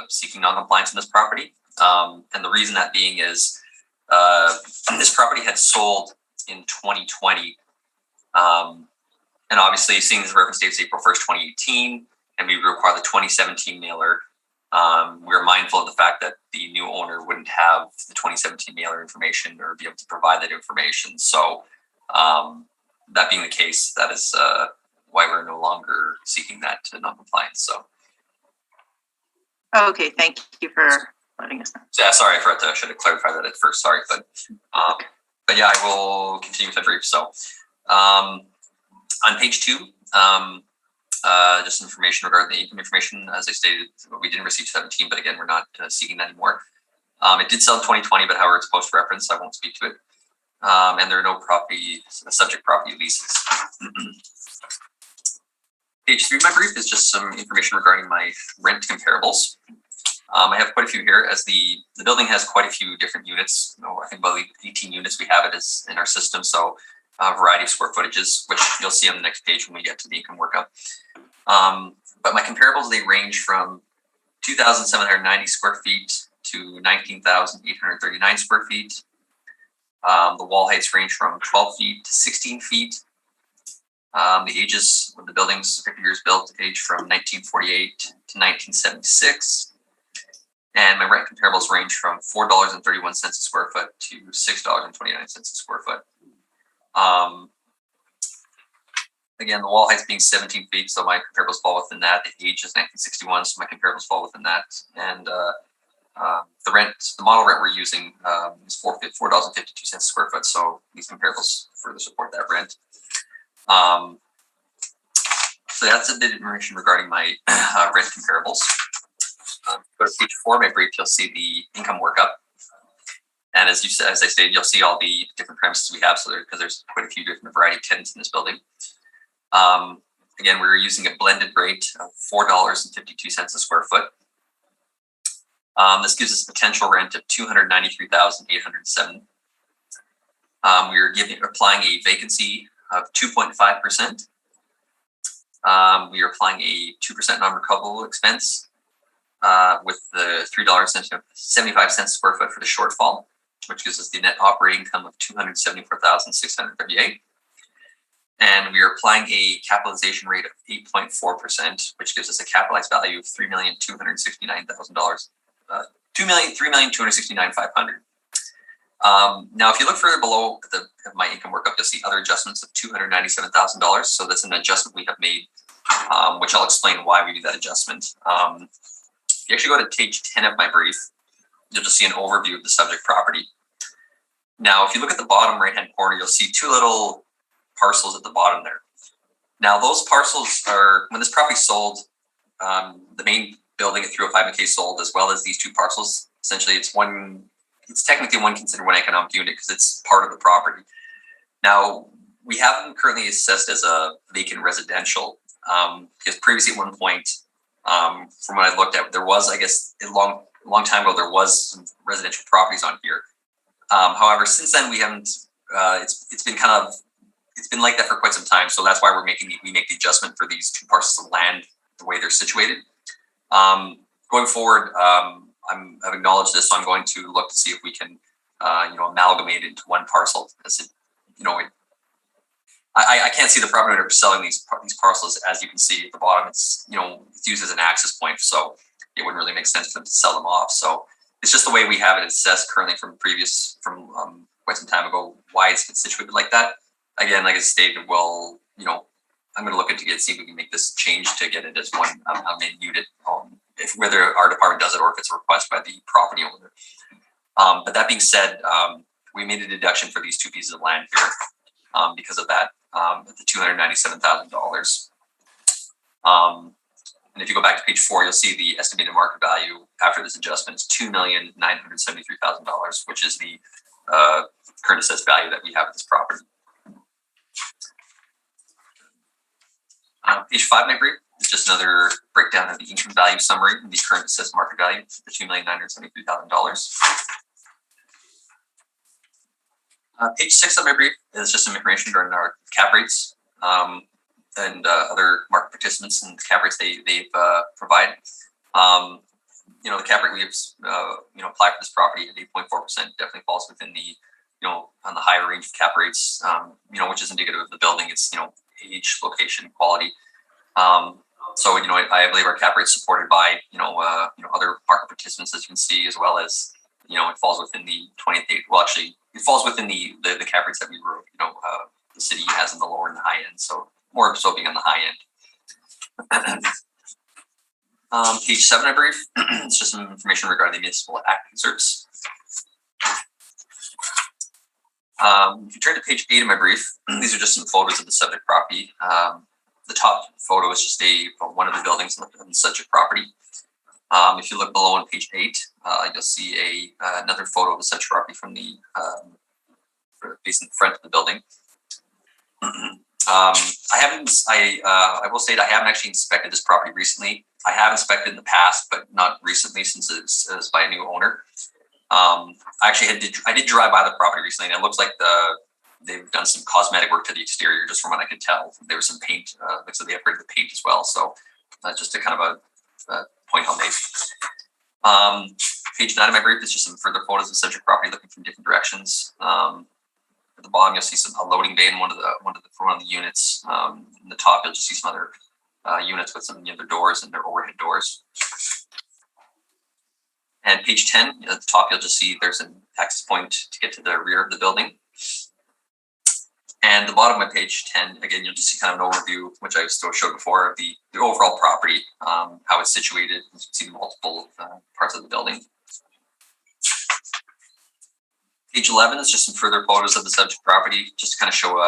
seeking non-compliance in this property. And the reason that being is this property had sold in 2020. And obviously seeing this reference date is April 1st, 2018, and we require the 2017 mailer. We're mindful of the fact that the new owner wouldn't have the 2017 mailer information or be able to provide that information. So that being the case, that is why we're no longer seeking that non-compliance. So. Okay, thank you for letting us know. Yeah, sorry for it. I should have clarified that at first. Sorry, but yeah, I will continue with the brief. So on page 2, just information regarding the income information. As I stated, we didn't receive 17, but again, we're not seeking that anymore. It did sell in 2020, but however, it's post reference. I won't speak to it. And there are no subject property leases. Page 3 of my brief is just some information regarding my rent comparables. I have quite a few here, as the building has quite a few different units. I think about 18 units we have it is in our system. So a variety of square footages, which you'll see on the next page when we get to the income workup. But my comparables, they range from 2,790 square feet to 19,839 square feet. The wall heights range from 12 feet to 16 feet. The ages of the buildings, 50 years built, age from 1948 to 1976. And my rent comparables range from $4.31 a square foot to $6.29 a square foot. Again, the wall heights being 17 feet, so my comparables fall within that. The age is 1961, so my comparables fall within that. And the model rent we're using is $4.52 a square foot, so these comparables further support that rent. So that's a bit of information regarding my rent comparables. Go to page 4 of my brief, you'll see the income workup. And as I stated, you'll see all the different premises we have. So because there's quite a few different variety of tenants in this building. Again, we're using a blended rate of $4.52 a square foot. This gives us potential rent of $293,807. We are applying a vacancy of 2.5%. We are applying a 2% non-recoverable expense with the $3.75 a square foot for the shortfall, which gives us the net operating income of $274,638. And we are applying a capitalization rate of 8.4%, which gives us a capitalized value of $3,269,000. $3,269,500. Now, if you look further below my income workup, you'll see other adjustments of $297,000. So that's an adjustment we have made, which I'll explain why we do that adjustment. If you actually go to page 10 of my brief, you'll just see an overview of the subject property. Now, if you look at the bottom right-hand corner, you'll see two little parcels at the bottom there. Now, those parcels are, when this property sold, the main building at 305 McKay sold, as well as these two parcels. Essentially, it's technically considered one economic unit because it's part of the property. Now, we have them currently assessed as a vacant residential because previously at one point, from what I looked at, there was, I guess, a long time ago, there was some residential properties on here. However, since then, we haven't. It's been like that for quite some time. So that's why we make the adjustment for these two parcels of land the way they're situated. Going forward, I've acknowledged this, so I'm going to look to see if we can, amalgamate it into one parcel. I can't see the property owner selling these parcels. As you can see at the bottom, it's used as an access point, so it wouldn't really make sense for them to sell them off. So it's just the way we have it assessed currently from quite some time ago. Why it's been situated like that? Again, like I stated, well, I'm going to look into see if we can make this change to get it as one main unit, whether our department does it or if it's a request by the property owner. But that being said, we made a deduction for these two pieces of land here because of that, the $297,000. And if you go back to page 4, you'll see the estimated market value after this adjustment is $2,973,000, which is the current assessed value that we have of this property. Page 5 of my brief is just another breakdown of the income value summary and the current assessed market value, the $2,973,000. Page 6 of my brief is just some information regarding our cap rates and other market participants and cap rates they provide. The cap rate we've applied for this property at 8.4% definitely falls within the on the higher range of cap rates, which is indicative of the building. It's age, location, quality. So I believe our cap rate is supported by other market participants, as you can see, as well as it falls within the 28th. Well, actually, it falls within the cap rates that we were the city has in the lower and the high end. So more so being on the high end. Page 7, I brief. It's just some information regarding the municipal act excerpts. If you turn to page 8 of my brief, these are just some photos of the subject property. The top photo is just one of the buildings on the subject property. If you look below on page 8, you'll see another photo of the subject property from the facing the front of the building. I will state I haven't actually inspected this property recently. I have inspected in the past, but not recently since it's by a new owner. I did drive by the property recently, and it looks like they've done some cosmetic work to the exterior, just from what I could tell. There was some paint, looks like they upgraded the paint as well. So just a kind of a point I'll make. Page 9 of my brief is just some further photos of the subject property looking from different directions. At the bottom, you'll see a loading bay in one of the units. In the top, you'll just see some other units with some other doors and their overhead doors. And page 10, at the top, you'll just see there's an access point to get to the rear of the building. And the bottom of page 10, again, you'll just see kind of an overview, which I still showed before, of the overall property, how it's situated. You can see multiple parts of the building. Page 11 is just some further photos of the subject property, just to kind of show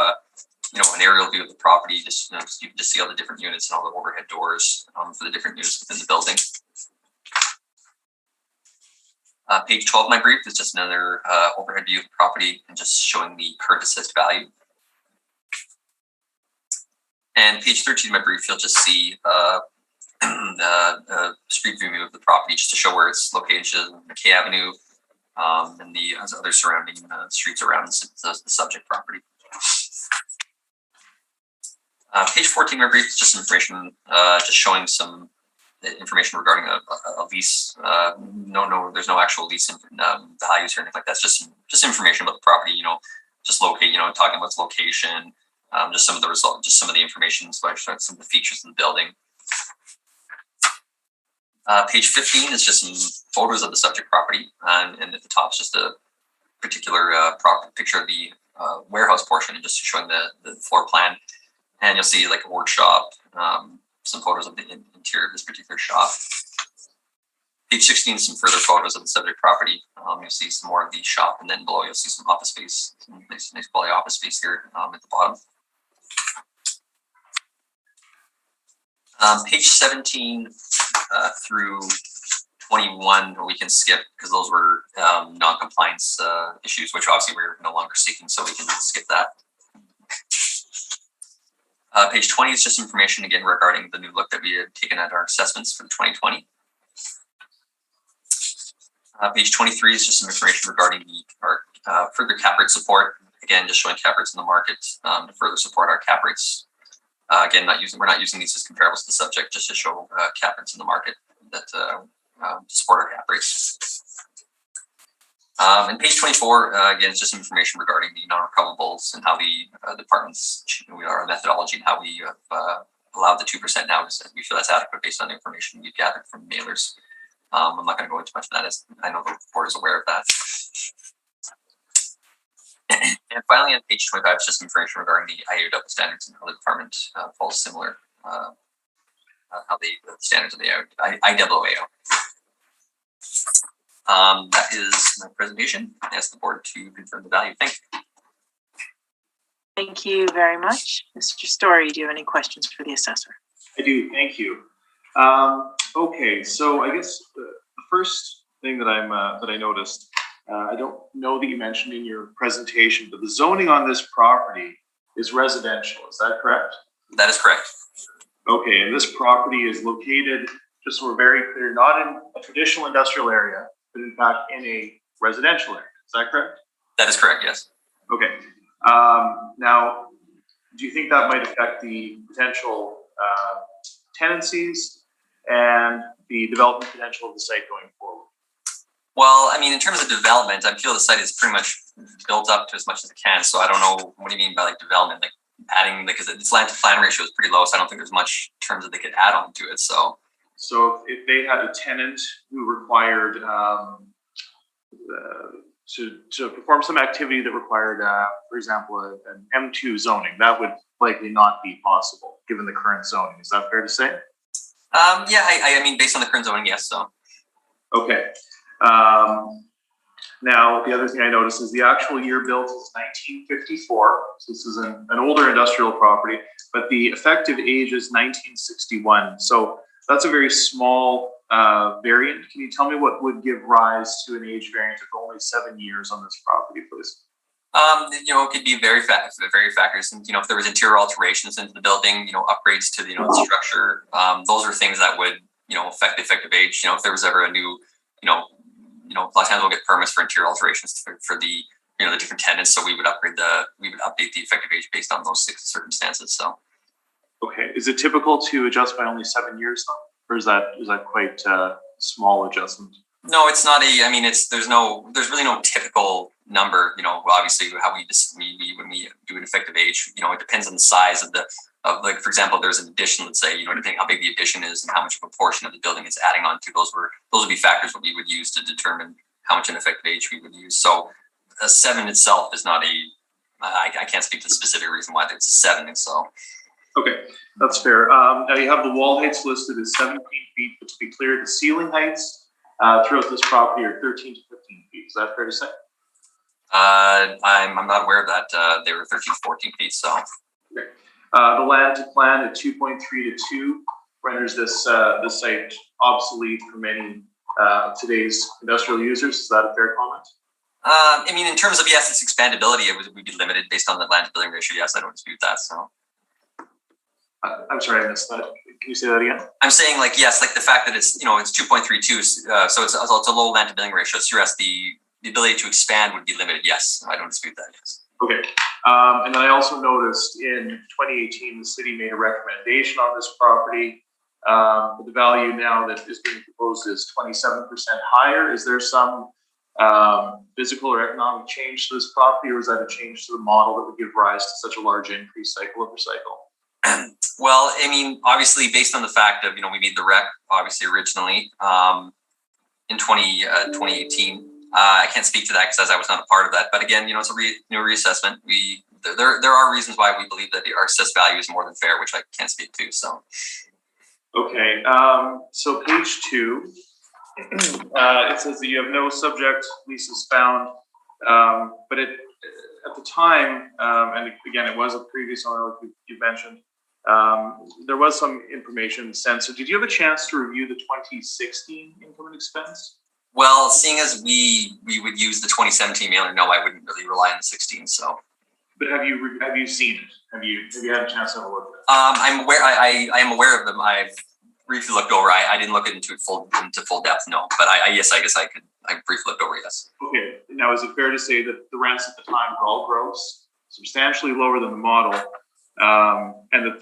an aerial view of the property. Just, so you can just see all the different units and all the overhead doors for the different units within the building. Page 12 of my brief is just another overhead view of the property and just showing the current assessed value. And page 13 of my brief, you'll just see the street view of the property, just to show where it's located on McKay Avenue and the other surrounding streets around the subject property. Page 14 of my brief is just information, just showing some information regarding a lease. There's no actual lease values or anything like that. It's just information about the property. Just locate. Talking about its location. Just some of the results. Just some of the information. So some of the features of the building. Page 15 is just some photos of the subject property, and at the top is just a particular picture of the warehouse portion, and just showing the floor plan. And you'll see like a workshop, some photos of the interior of this particular shop. Page 16 is some further photos of the subject property. You'll see some more of the shop, and then below you'll see some office space, some nice quality office space here at the bottom. Page 17 through 21 we can skip because those were non-compliance issues, which obviously we're no longer seeking, so we can skip that. Page 20 is just information again regarding the new look that we had taken at our assessments for the 2020. Page 23 is just some information regarding our further cap rate support. Again, just showing cap rates in the market to further support our cap rates. Again, we're not using these as comparables to the subject, just to show cap rates in the market that support our cap rates. And page 24, again, it's just information regarding the non-recoverables and how the department's our methodology and how we have allowed the 2% now. We feel that's adequate based on the information we've gathered from mailers. I'm not going to go into much of that, as I know the board is aware of that. And finally, on page 25, it's just information regarding the IAW standards and how the department follows similar, how the standards of the IAAO. That is my presentation. I ask the board to confirm the value. Thank you. Thank you very much. Mr. Story, do you have any questions for the assessor? I do, thank you. Okay, so I guess the first thing that I noticed, I don't know that you mentioned in your presentation, but the zoning on this property is residential. Is that correct? That is correct. Okay, and this property is located, just so we're very clear, not in a traditional industrial area, but in fact in a residential area. Is that correct? That is correct, yes. Okay. Now, do you think that might affect the potential tenancies and the development potential of the site going forward? Well, I mean, in terms of development, I feel the site is pretty much built up to as much as it can. So I don't know, what do you mean by like development? Like adding, because its land to plan ratio is pretty low, so I don't think there's much in terms of they could add on to it. So if they had a tenant who required to perform some activity that required, for example, an M2 zoning, that would likely not be possible given the current zoning. Is that fair to say? Yeah, I mean, based on the current zoning, yes. So okay. Now, the other thing I noticed is the actual year built is 1954. So this is an older industrial property, but the effective age is 1961. So that's a very small variant. Can you tell me what would give rise to an age variant of only 7 years on this property, please? It could be very factors. And, if there was interior alterations into the building, upgrades to the, the structure, those are things that would, affect the effective age. If there was ever a new, a lot of times we'll get permits for interior alterations for the, the different tenants. So we would update the effective age based on those circumstances. So. Okay. Is it typical to adjust by only 7 years though? Or is that quite a small adjustment? No, it's not there's really no typical number, obviously how we when we do an effective age, it depends on the size of like, for example, there's an addition, let's say, depending how big the addition is and how much of a portion of the building it's adding on to, those would be factors that we would use to determine how much an effective age we would use. So a 7 itself is not I can't speak to the specific reason why it's a 7. So. Okay, that's fair. Now you have the wall heights listed as 17 feet, but to be clear, the ceiling heights throughout this property are 13 to 15 feet. Is that fair to say? I'm not aware of that. They were 13 to 14 feet. So. The land to plan at 2.3 to 2 renders this site obsolete for many of today's industrial users. Is that a fair comment? I mean, in terms of, yes, its expandability, would be limited based on the land to building ratio. Yes, I don't dispute that. So, I'm sorry, I missed that. Can you say that again? I'm saying, like, yes, like the fact that it's, it's 2.32, so it's a low land to building ratio. So yes, the ability to expand would be limited. Yes, I don't dispute that. Yes. Okay. And then I also noticed in 2018, the city made a recommendation on this property. The value now that is being proposed is 27% higher. Is there some physical or economic change to this property, or is that a change to the model that would give rise to such a large increase cycle over cycle? Well, I mean, obviously, based on the fact of, we made the rec, obviously, originally in 2018. I can't speak to that because I was not a part of that. But again, it's a reassessment. There are reasons why we believe that our assessed value is more than fair, which I can't speak to. So, okay. So page 2, it says that you have no subject leases found, but at the time, and again, it was a previous owner, like you mentioned. There was some information sent. So, did you have a chance to review the 2016 income and expense? Well, seeing as we would use the 2017 mailer, no, I wouldn't really rely on the 16. So, but have you seen it? Have you had a chance to have a look at it? I'm aware. I am aware of them. I've briefly looked over. I didn't look into full depth, no. But I guess I could. I briefly looked over. Yes. Okay. Now, is it fair to say that the rents at the time were all gross, substantially lower than the model, and that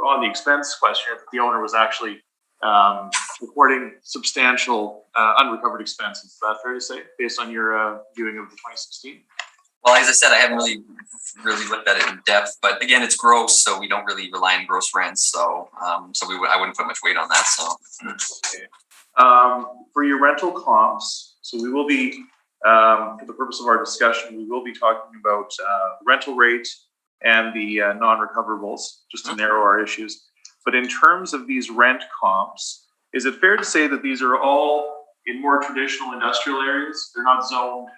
on the expense question, the owner was actually reporting substantial unrecovered expenses? Is that fair to say, based on your viewing of the 2016? Well, as I said, I haven't really looked at it in depth, but again, it's gross, so we don't really rely on gross rents. So, I wouldn't put much weight on that. So, okay. For your rental comps, so we will be, for the purpose of our discussion, we will be talking about rental rate and the non-recoverables, just to narrow our issues. But in terms of these rent comps, is it fair to say that these are all in more traditional industrial areas? They're not zoned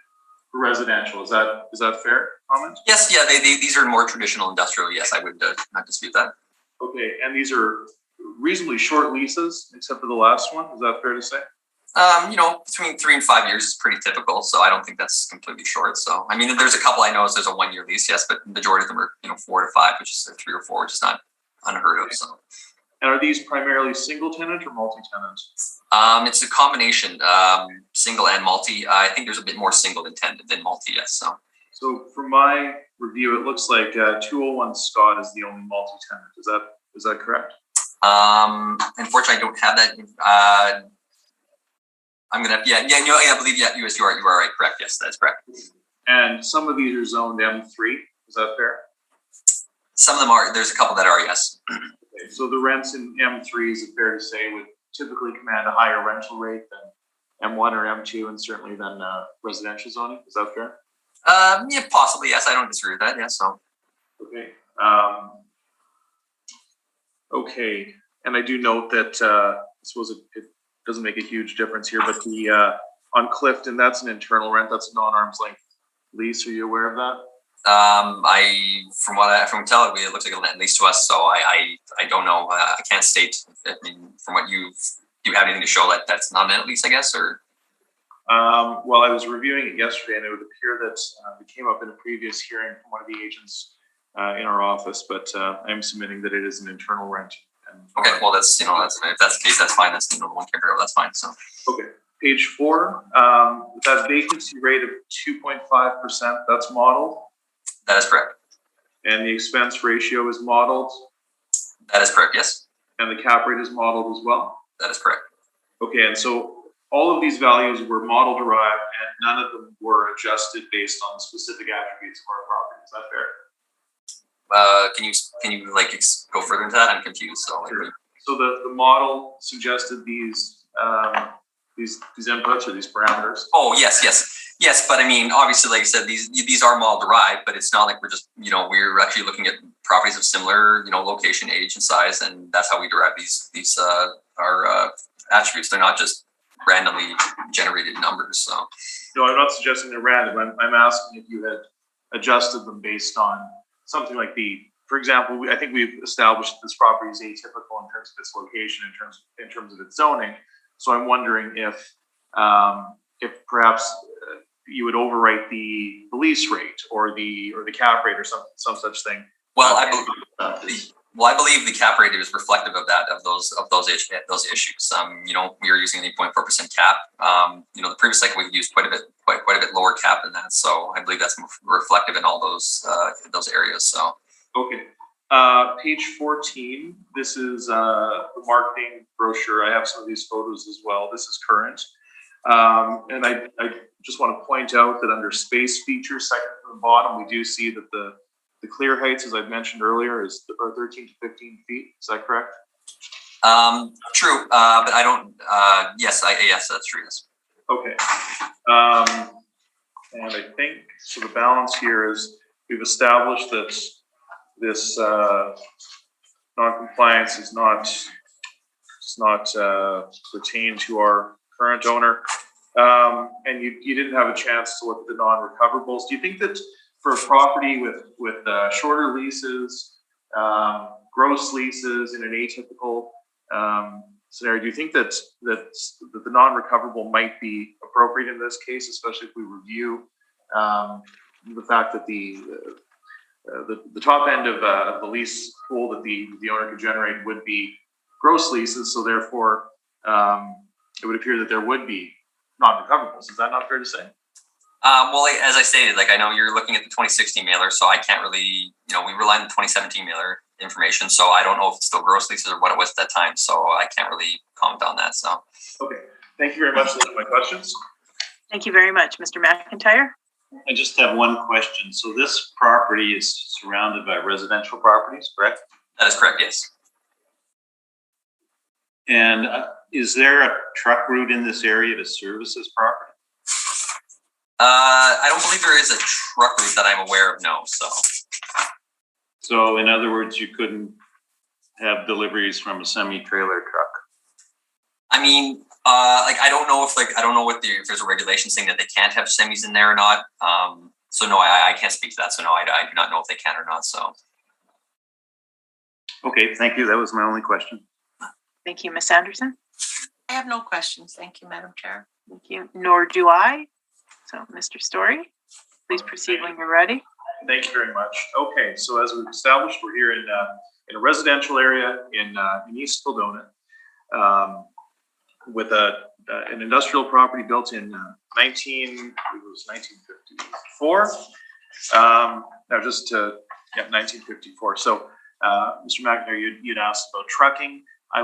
for residential. Is that fair comment? Yes, yeah, these are more traditional industrial. Yes, I would not dispute that. Okay, and these are reasonably short leases, except for the last one. Is that fair to say? Between 3 and 5 years is pretty typical. So I don't think that's completely short. So I mean, there's a couple I know. There's a 1-year lease, yes, but the majority of them are 4 to 5, which is 3 or 4, which is not unheard of. So. And are these primarily single tenant or multi-tenant? It's a combination, single and multi. I think there's a bit more single than multi. Yes. So from my review, it looks like 201 Scott is the only multi-tenant. Is that correct? Unfortunately, I don't have that. I'm gonna. I believe you are right. Correct. Yes, that's correct. And some of these are zoned M3. Is that fair? Some of them are. There's a couple that are. Yes. Okay, so the rents in M3, is it fair to say, would typically command a higher rental rate than M1 or M2, and certainly than residential zoning? Is that fair? Yeah, possibly. Yes, I don't disagree with that. Yes. So. Okay. Okay, and I do note that I suppose it doesn't make a huge difference here, but the on Clifton, that's an internal rent. That's a non-arm's length lease. Are you aware of that? From tell it looks like a net lease to us. So I don't know. I can't state. I mean, from what do you have anything to show that that's not a net lease? I guess or. Well, I was reviewing it yesterday, and it would appear that it came up in a previous hearing from one of the agents in our office. But I'm submitting that it is an internal rent. Okay, well, that's if that's the case, that's fine. That's the one character. That's fine. So. Okay, page 4. That vacancy rate of 2.5%. That's modeled. That is correct. And the expense ratio is modeled. That is correct. Yes. And the cap rate is modeled as well. That is correct. Okay, and so all of these values were model derived, and none of them were adjusted based on specific attributes of our property. Is that fair? Can you go further into that? I'm confused. So, sure. So the model suggested these inputs or these parameters. Oh yes. But I mean, obviously, like I said, these are model derived, but it's not like we're just we're actually looking at properties of similar location, age, and size, and that's how we derive these our attributes. They're not just randomly generated numbers. So no, I'm not suggesting they're random. I'm asking if you had adjusted them based on something like the for example, I think we've established this property is atypical in terms of its location, in terms of its zoning. So I'm wondering if perhaps you would overwrite the lease rate or the cap rate or some such thing. Well, I believe the cap rate is reflective of that, of those issues. We are using an 8.4% cap. The previous cycle we've used quite a bit lower cap than that. So I believe that's reflective in all those areas. So okay, page 14. This is the marketing brochure. I have some of these photos as well. This is current, and I just want to point out that under space features, second from the bottom, we do see that the clear heights, as I mentioned earlier, are 13 to 15 feet. Is that correct? True, but I don't. Yes, that's true. Yes. Okay. And I think so. The balance here is we've established that this non-compliance is not pertain to our current owner. And you didn't have a chance to look at the non-recoverables. Do you think that for a property with shorter leases, gross leases in an atypical scenario, do you think that the non-recoverable might be appropriate in this case, especially if we review the fact that the top end of the lease pool that the owner could generate would be gross leases, so therefore it would appear that there would be non-recoverables. Is that not fair to say? Well, as I stated, I know you're looking at the 2016 mailer, so I can't really, we rely on the 2017 mailer information, so I don't know if it's still gross leases or what it was at that time, so I can't really comment on that. So. Okay, thank you very much. Those are my questions. Thank you very much, Mr. McIntyre. I just have one question. So this property is surrounded by residential properties, correct? That is correct, yes. And is there a truck route in this area to service this property? I don't believe there is a truck route that I'm aware of, no, so. So in other words, you couldn't have deliveries from a semi-trailer truck? I mean, I don't know if there's a regulation saying that they can't have semis in there or not. So no, I can't speak to that. So no, I do not know if they can or not, so. Okay, thank you. That was my only question. Thank you, Ms. Anderson. I have no questions. Thank you, Madam Chair. Thank you. Nor do I. So, Mr. Story, please proceed when you're ready. Thank you very much. Okay, so as we've established, we're here in a residential area in East Kildonan, with an industrial property built in 1954. Now, 1954. So, Mr. McIntyre, you'd asked about trucking. I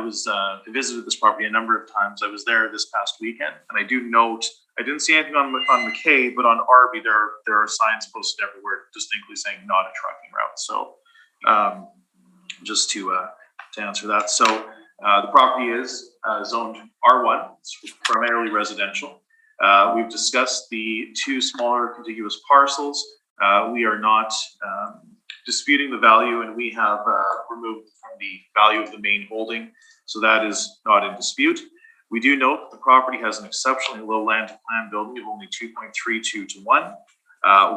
visited this property a number of times. I was there this past weekend, and I do note, I didn't see anything on McKay, but on Arby, there are signs posted everywhere distinctly saying not a trucking route. So just to answer that. So the property is zoned R1, it's primarily residential. We've discussed the two smaller contiguous parcels. We are not disputing the value, and we have removed from the value of the main holding. So that is not in dispute. We do note that the property has an exceptionally low land to plan building of only 2.32 to 1.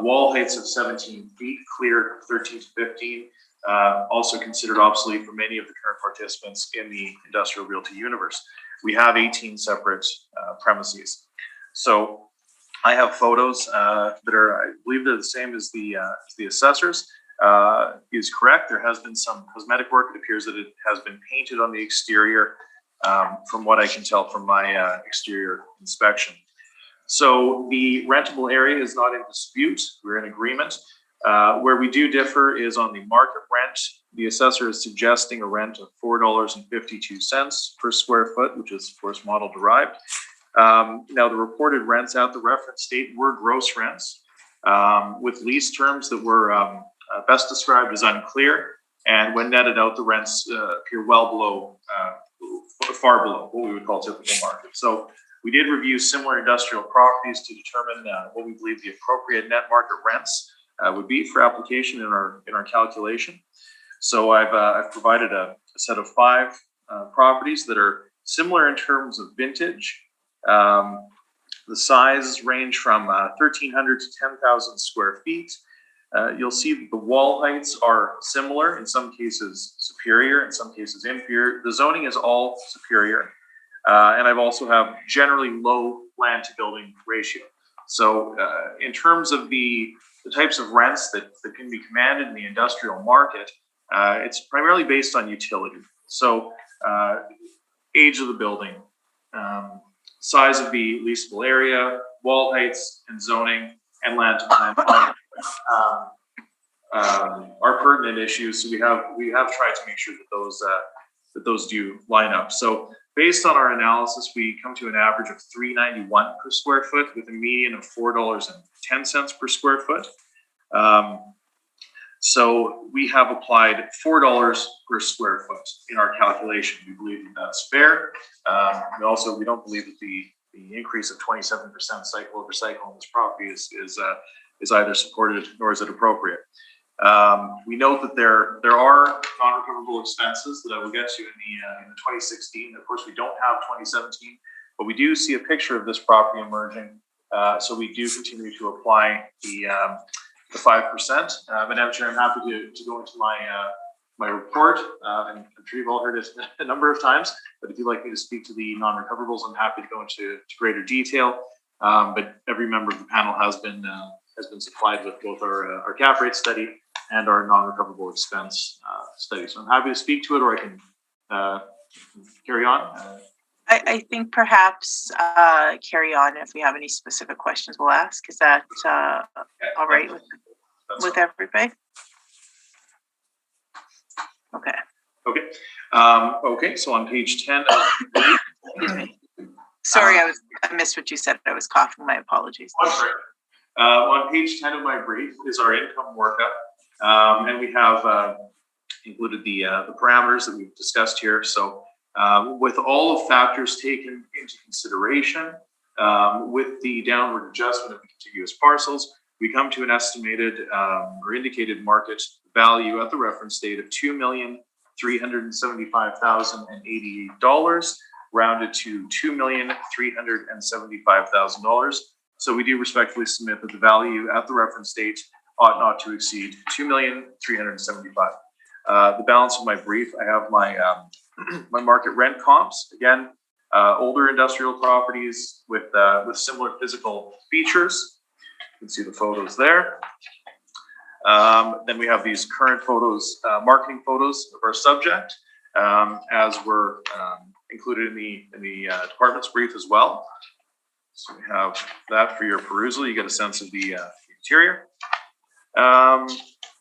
Wall heights of 17 feet, clear 13 to 15, also considered obsolete for many of the current participants in the industrial realty universe. We have 18 separate premises. So I have photos that are, I believe they're the same as the assessors. Is correct. There has been some cosmetic work. It appears that it has been painted on the exterior, from what I can tell from my exterior inspection. So the rentable area is not in dispute. We're in agreement. Where we do differ is on the market rent. The assessor is suggesting a rent of $4.52 per square foot, which is of course model derived. Now the reported rents at the reference date were gross rents, with lease terms that were best described as unclear, and when netted out, the rents appear well below, far below what we would call typical market. So we did review similar industrial properties to determine what we believe the appropriate net market rents would be for application in our calculation. So I've provided a set of 5 properties that are similar in terms of vintage. The size range from 1,300 to 10,000 square feet. you'll see that the wall heights are similar, in some cases superior, in some cases inferior. The zoning is all superior. And I've also have generally low land to building ratio. So in terms of the types of rents that can be commanded in the industrial market, it's primarily based on utility. So age of the building, size of the leasable area, wall heights and zoning, and land to plan are pertinent issues. So we have tried to make sure that those do line up. So based on our analysis, we come to an average of $3.91 per square foot with a median of $4.10 per square foot. So we have applied $4 per square foot in our calculation. We believe that that's fair. We don't believe that the increase of 27% cycle over cycle on this property is either supported nor is it appropriate. We note that there are non-recoverable expenses that I will get to in the 2016. Of course, we don't have 2017, but we do see a picture of this property emerging. So we do continue to apply the 5%. Madam Chair, I'm happy to go into my report. And I'm sure you've all heard it a number of times, but if you'd like me to speak to the non-recoverables, I'm happy to go into greater detail. But every member of the panel has been supplied with both our cap rate study and our non-recoverable expense study. So I'm happy to speak to it, or I can carry on. I think perhaps carry on. If we have any specific questions, we'll ask. Is that all right with everybody? Okay. Okay. Okay. So on page 10. Excuse me. Sorry, I missed what you said. I was coughing. My apologies. Oh, sorry. On page 10 of my brief is our income workup, and we have included the parameters that we've discussed here. So with all factors taken into consideration, with the downward adjustment of the contiguous parcels, we come to an estimated or indicated market value at the reference date of $2,375,088, rounded to $2,375,000. So we do respectfully submit that the value at the reference date ought not to exceed $2,375,000. The balance of my brief, I have my my market rent comps. Again, older industrial properties with similar physical features. You can see the photos there. Then we have these current photos, marketing photos of our subject, as were included in the department's brief as well. So we have that for your perusal. You get a sense of the interior.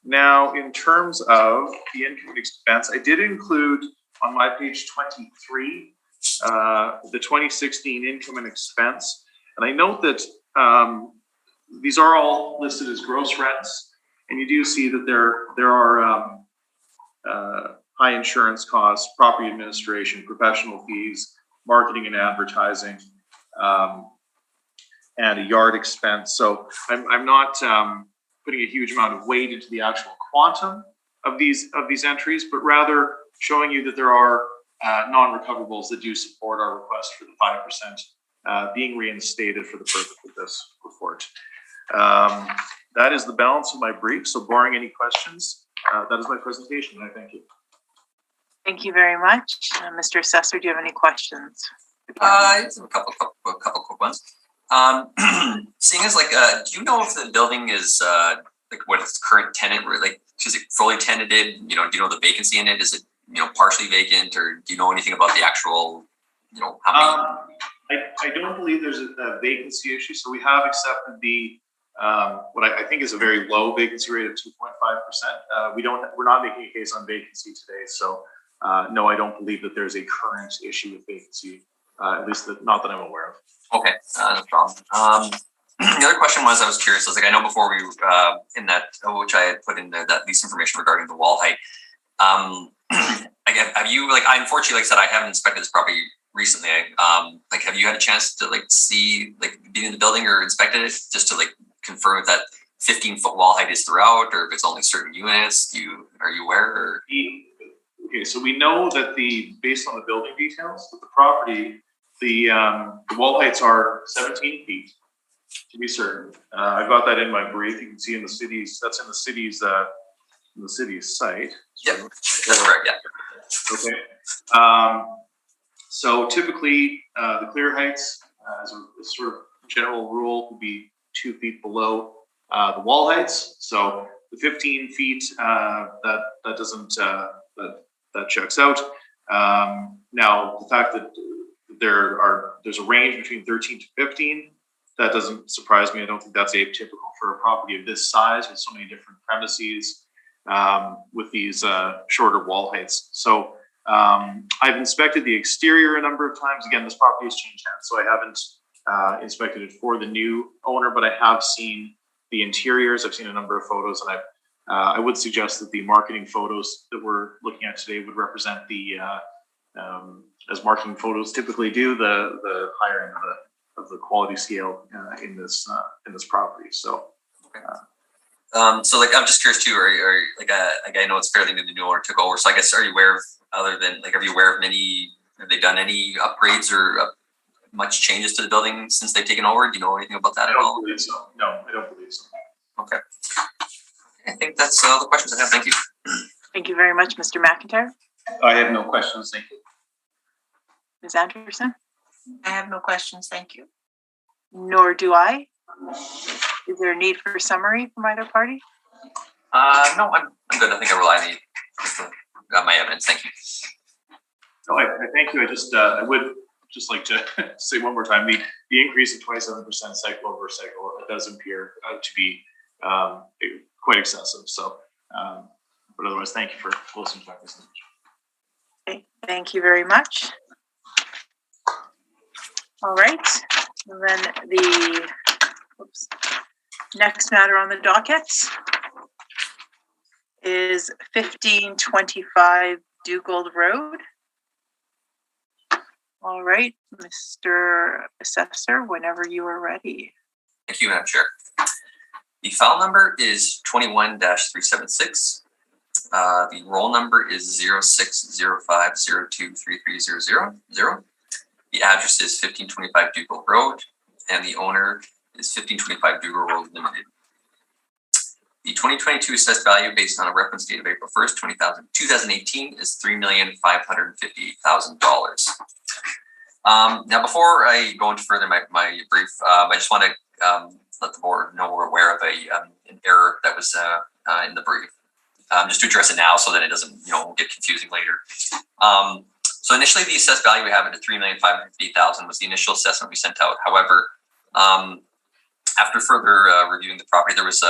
Now, in terms of the income and expense, I did include on my page 23 the 2016 income and expense, and I note that these are all listed as gross rents, and you do see that there are high insurance costs, property administration, professional fees, marketing and advertising, and a yard expense. So I'm not putting a huge amount of weight into the actual quantum of these entries, but rather showing you that there are non-recoverables that do support our request for the 5% being reinstated for the purpose of this report. That is the balance of my brief. So barring any questions, that is my presentation, and I thank you. Thank you very much. Mr. Assessor, do you have any questions? I just have a couple quick ones. Seeing as do you know if the building is what its current tenant, is it fully tenanted? Do you know the vacancy in it? Is it partially vacant, or do you know anything about the actual how many? I don't believe there's a vacancy issue. So we have accepted the what I think is a very low vacancy rate of 2.5%. We're not making a case on vacancy today. So no, I don't believe that there's a current issue with vacancy, at least not that I'm aware of. Okay, no problem. The other question was, I was curious. I know before we in that, which I had put in there, that lease information regarding the wall height. Have you I unfortunately, like I said, I haven't inspected this property recently. Have you had a chance to see be in the building or inspected it just to confirm if that 15-foot wall height is throughout, or if it's only certain units? Are you aware? Or? Okay, so we know that based on the building details of the property, the wall heights are 17 feet. to be certain. I've got that in my brief. You can see in the cities, that's in the city's site. Yep, that's correct, yeah. Okay. So typically, the clear heights, as a sort of general rule, will be 2 feet below the wall heights. So the 15 feet, that doesn't, that checks out. Now, the fact that there's a range between 13 to 15, that doesn't surprise me. I don't think that's atypical for a property of this size with so many different premises with these shorter wall heights. So I've inspected the exterior a number of times. Again, this property has changed hands, so I haven't inspected it for the new owner, but I have seen the interiors. I've seen a number of photos, and I would suggest that the marketing photos that we're looking at today would represent the, as marketing photos typically do, the higher end of the quality scale in this property. So. So like, I'm just curious too, or like I know it's fairly new, the new owner took over. So I guess, are you aware of, other than like, are you aware of have they done any upgrades or much changes to the building since they've taken over? Do you know anything about that at all? I don't believe so. No, I don't believe so. Okay. I think that's all the questions I have. Thank you. Thank you very much, Mr. McIntyre. I have no questions, thank you. Ms. Anderson? I have no questions, thank you. Nor do I. Is there a need for a summary from either party? No, I'm good. I think I rely on my evidence. Thank you. No, I thank you. I would just like to say one more time, the increase of 27% cycle over cycle, it does appear to be quite excessive. So, but otherwise, thank you for listening to my presentation. Okay, thank you very much. All right, and then the next matter on the docket is 1525 Dugald Road. All right, Mr. Assessor, whenever you are ready. Thank you, Madam Chair. The file number is 21-376. The roll number is 0605023300. The address is 1525 Dugald Road, and the owner is 1525 Dugald Road Limited. The 2022 assessed value based on a reference date of April 1st, 2018 is $3,558,000. Now, before I go into further my brief, I just want to let the board know we're aware of an error that was in the brief. Just to address it now so that it doesn't get confusing later. So initially, the assessed value we have at $3,558,000 was the initial assessment we sent out. However, after further reviewing the property, there was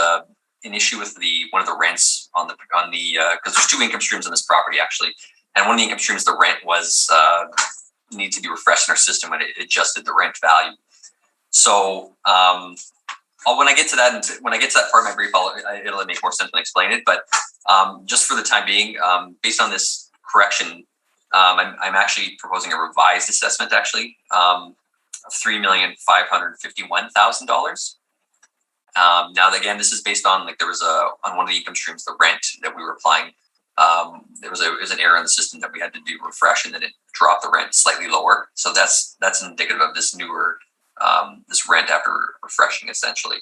an issue with one of the rents on the because there's 2 income streams on this property actually, and one of the income streams, the rent was needed to be refreshed in our system, and it adjusted the rent value. So when I get to that part of my brief, it'll make more sense when I explain it. But just for the time being, based on this correction, I'm actually proposing a revised assessment actually of $3,551,000. Now again, this is based on there was on one of the income streams, the rent that we were applying. There was an error in the system that we had to do refresh, and then it dropped the rent slightly lower. So that's indicative of this newer this rent after refreshing essentially.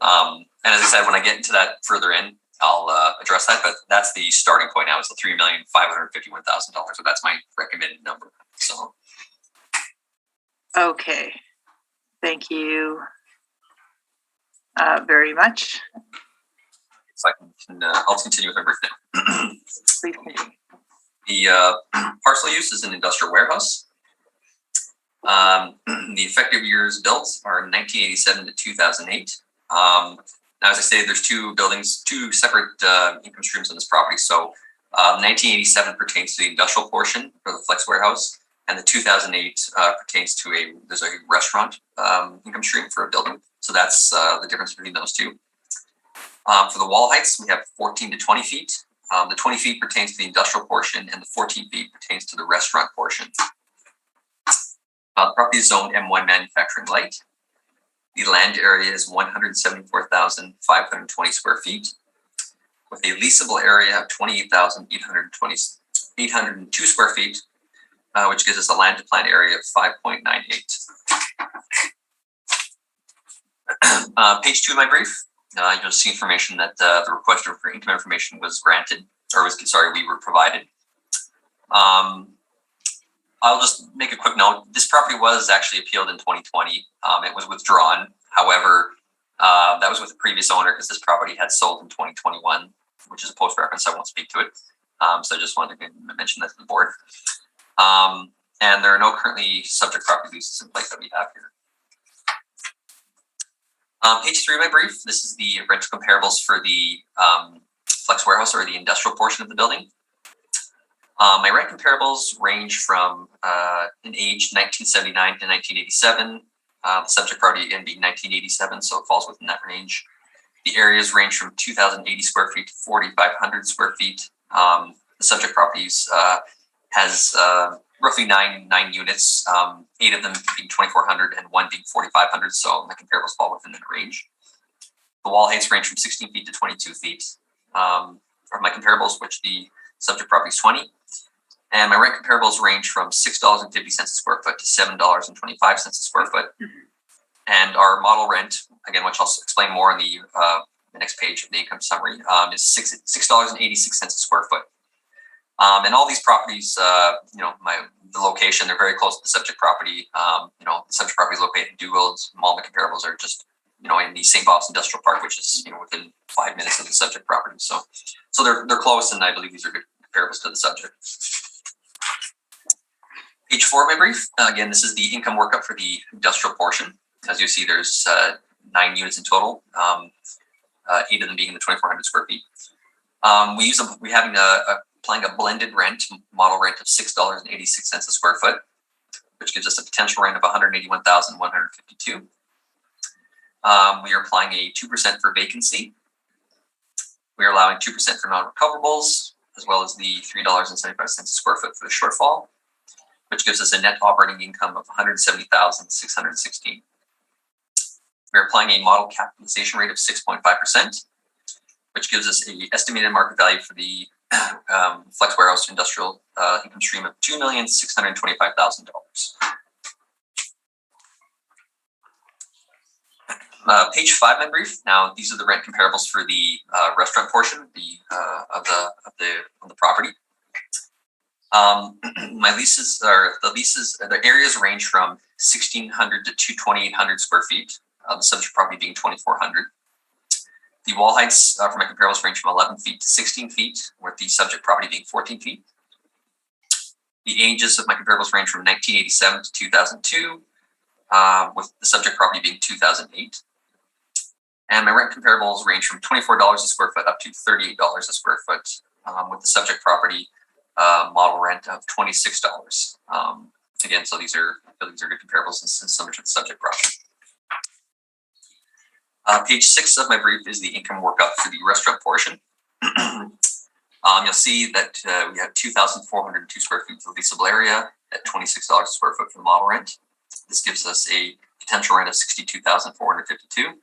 And as I said, when I get into that further in, I'll address that. But that's the starting point now. Is the $3,551,000. So that's my recommended number. So. Okay, thank you very much. If I can, I'll continue with my brief now. Please continue. The parcel use is an industrial warehouse. The effective years built are 1987 to 2008. Now, as I say, there's 2 buildings, 2 separate income streams on this property. So 1987 pertains to the industrial portion for the flex warehouse, and the 2008 pertains to there's a restaurant income stream for a building. So that's the difference between those 2. For the wall heights, we have 14 to 20 feet. The 20 feet pertains to the industrial portion, and the 14 feet pertains to the restaurant portion. The property is zoned M1 manufacturing light. The land area is 174,520 square feet, with a leasable area of 28,802 square feet, which gives us a land to plant area of 5.98. Page 2 of my brief, you'll see information that the request for income information was granted, or we were provided. I'll just make a quick note. This property was actually appealed in 2020. It was withdrawn. However, that was with the previous owner because this property had sold in 2021, which is a post reference. I won't speak to it. So I just wanted to mention that to the board. And there are no currently subject property leases in place that we have here. Page 3 of my brief. This is the rental comparables for the flex warehouse or the industrial portion of the building. My rent comparables range from an age 1979 to 1987. The subject property again being 1987, so it falls within that range. The areas range from 2,080 square feet to 4,500 square feet. The subject properties has roughly nine units, 8 of them being 2,400 and 1 being 4,500, so my comparables fall within that range. The wall heights range from 16 feet to 22 feet are my comparables, which the subject property is 20. And my rent comparables range from $6.50 a square foot to $7.25 a square foot. And our model rent, again, which I'll explain more on the next page of the income summary, is $6.86 a square foot. And all these properties, the location, they're very close to the subject property. The subject property is located in Douglas. All the comparables are just, in the St. Bob's Industrial Park, which is, within 5 minutes of the subject property. So they're close, and I believe these are good comparables to the subject. Page 4 of my brief. Again, this is the income workup for the industrial portion. As you see, there's 9 units in total, 8 of them being in the 2,400 square feet. We're having applying a blended rent, model rent of $6.86 a square foot, which gives us a potential rent of $181,152. We are applying a 2% for vacancy. We are allowing 2% for non-recoverables, as well as the $3.75 a square foot for the shortfall, which gives us a net operating income of $170,616. We're applying a model capitalization rate of 6.5%, which gives us an estimated market value for the flex warehouse industrial income stream of $2,625,000. Page 5 of my brief. Now, these are the rent comparables for the restaurant portion of the property. The areas range from 1,600 to 2,800 square feet. The subject property being 2,400. The wall heights for my comparables range from 11 feet to 16 feet, with the subject property being 14 feet. The ages of my comparables range from 1987 to 2002, with the subject property being 2008. And my rent comparables range from $24 a square foot up to $38 a square foot, with the subject property model rent of $26. Again, so these are good comparables and similar to the subject property. Page 6 of my brief is the income workup for the restaurant portion. You'll see that we have 2,402 square feet of leasable area at $26 a square foot for the model rent. This gives us a potential rent of $62,452.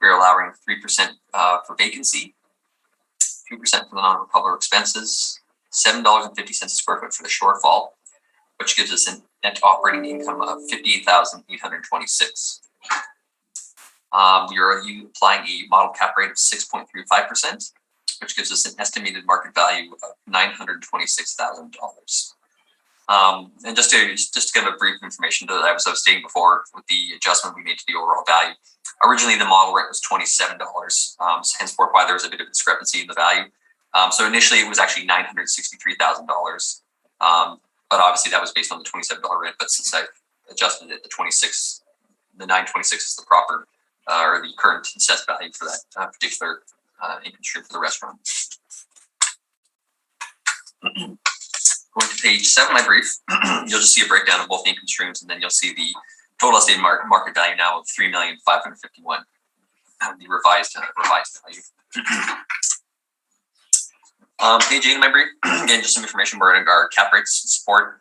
We're allowing 3% for vacancy, 2% for the non-recoverable expenses, $7.50 a square foot for the shortfall, which gives us a net operating income of $58,826. We are applying a model cap rate of 6.35%, which gives us an estimated market value of $926,000. And just to give a brief information that I was stating before with the adjustment we made to the overall value. Originally, the model rent was $27, henceforth why there was a bit of discrepancy in the value. So initially, it was actually $963,000, but obviously that was based on the $27 rent. But since I've adjusted it, the $926 is the proper or the current assessed value for that particular income stream for the restaurant. Going to page 7 of my brief, you'll just see a breakdown of both the income streams, and then you'll see the total estimated market value now of $3,551,000, the revised value. Page 8 of my brief, again, just some information regarding our cap rates support.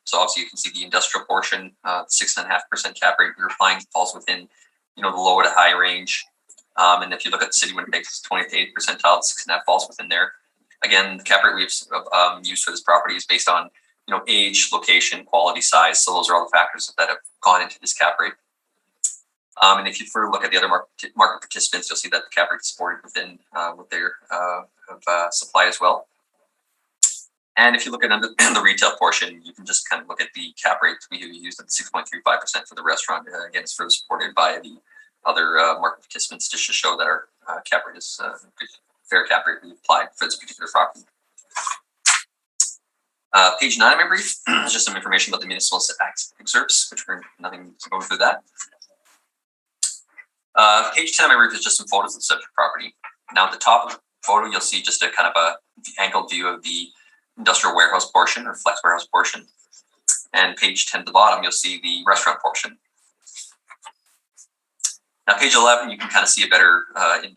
So obviously you can see the industrial portion, 6.5% cap rate we're applying falls within, the low to high range. And if you look at the city Winnipeg's 20th to 8th percentile, 6.5 falls within there. Again, the cap rate we've used for this property is based on, age, location, quality, size. So those are all the factors that have gone into this cap rate. And if you further look at the other market participants, you'll see that the cap rate is supported within what their supply as well. And if you look at the retail portion, you can just kind of look at the cap rate we used at 6.35% for the restaurant. Again, it's further supported by the other market participants, just to show that our cap rate is fair cap rate we applied for this particular property. Page 9 of my brief is just some information about the municipal excerpts, which we're nothing to go through that. Page 10 of my brief is just some photos of the subject property. Now at the top of the photo, you'll see just a kind of a angled view of the industrial warehouse portion or flex warehouse portion. And page 10 at the bottom, you'll see the restaurant portion. Now page 11, you can kind of see a better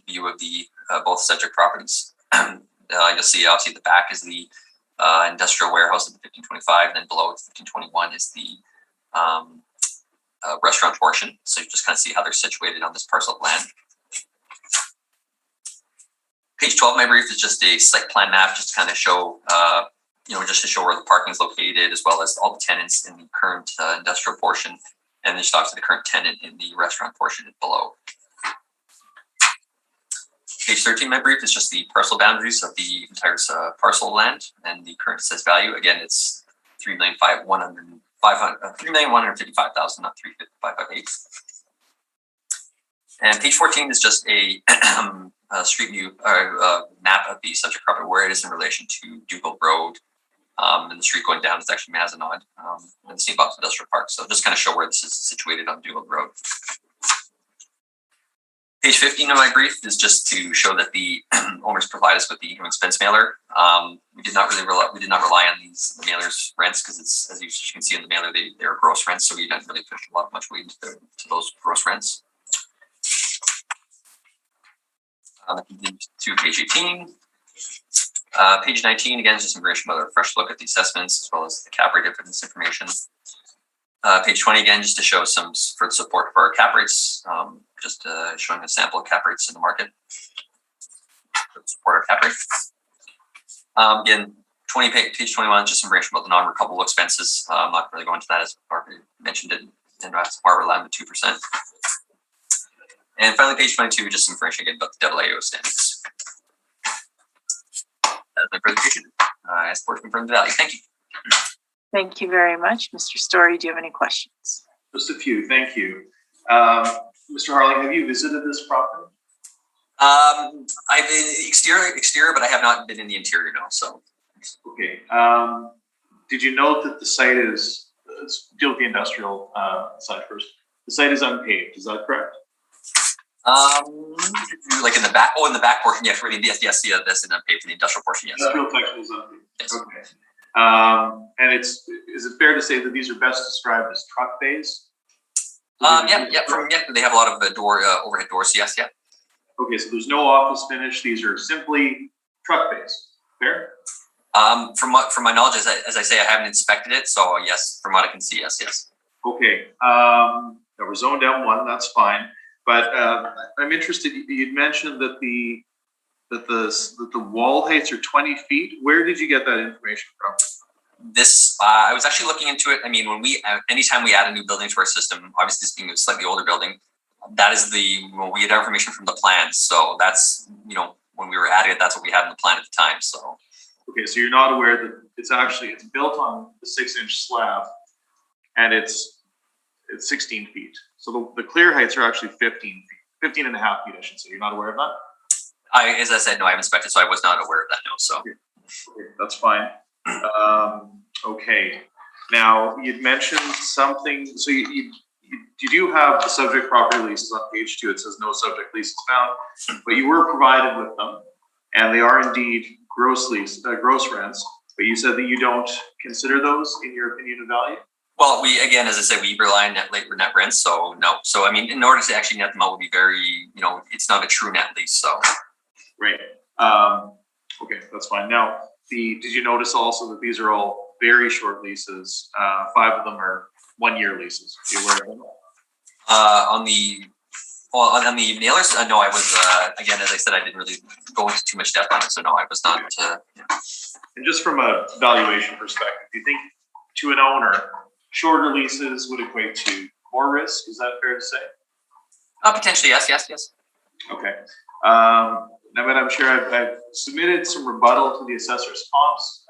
view of the both subject properties. You'll see obviously the back is the industrial warehouse of the 1525, and then below it, 1521 is the restaurant portion. So you just kind of see how they're situated on this parcel of land. Page 12 of my brief is just a site plan map, just to kind of show, just to show where the parking is located, as well as all the tenants in the current industrial portion, and then just obviously the current tenant in the restaurant portion below. Page 13 of my brief is just the parcel boundaries of the entire parcel of land and the current assessed value. Again, it's 3,155,000, not 3,558. And page 14 is just a street view map of the subject property, where it is in relation to Dugal Road, and the street going down is actually Mazenod, and the St. Bob's Industrial Park. So just kind of show where this is situated on Dugal Road. Page 15 of my brief is just to show that the owners provide us with the income expense mailer. We did not rely on these mailers rents, because it's, as you can see in the mailer, they're gross rents, so we didn't really push much weight into those gross rents. To page 18. Page 19, again, is just information about a fresh look at the assessments, as well as the cap rate difference information. Page 20, again, just to show some further support for our cap rates, just showing a sample of cap rates in the market to support our cap rate. Again, page 21, just some information about the non-recoverable expenses. I'm not really going into that, as Barbara mentioned it, and Barbara allowed 2%. And finally, page 22, just some information again about the AAO standards. That's my presentation. I ask for confirmed value. Thank you. Thank you very much. Mr. Story, do you have any questions? Just a few, thank you. Mr. Harling, have you visited this property? I've been exterior, but I have not been in the interior, no. So, okay. Did you note that the site is? Let's deal with the industrial side first. The site is unpaved. Is that correct? Like in the back. Oh, in the back portion, yes. Yes. Yeah, that's in unpaved. In the industrial portion, yes. Industrial section is unpaved. Yes. Okay. And is it fair to say that these are best described as truck bays? Yeah. They have a lot of overhead doors. Yes, yeah. Okay, so there's no office finish. These are simply truck bays. Fair? From my knowledge, as I say, I haven't inspected it, so yes, from what I can see, yes. Okay. Now we're zoned M1. That's fine. But I'm interested. You'd mentioned that the wall heights are 20 feet. Where did you get that information from? This I was actually looking into it. I mean, anytime we add a new building to our system, obviously this being a slightly older building, that is we get our information from the plans. So that's when we were adding it, that's what we had in the plan at the time. So okay, so you're not aware that it's built on the 6-inch slab, and it's 16 feet. So the clear heights are actually 15 feet, 15 and a half feet, I should say. You're not aware of that? As I said, no, I haven't inspected, so I was not aware of that. No, so okay, that's fine. Okay. Now you'd mentioned something. So you do have the subject property leases on page 2. It says no subject leases found, but you were provided with them, and they are indeed gross rents. But you said that you don't consider those in your opinion of value. Well, as I said, we rely on net rents, so no. So I mean, in order to actually net them out would be very, it's not a true net lease. So right. Okay, that's fine. Now, did you notice also that these are all very short leases? 5 of them are 1-year leases. Are you aware of them? On the mailers, no, I was again, as I said, I didn't really go into too much depth on it, so no, I was not. And just from a valuation perspective, do you think to an owner, shorter leases would equate to more risk? Is that fair to say? Potentially, yes. Okay. Now, Madam Chair, I've submitted some rebuttal to the assessor's comps.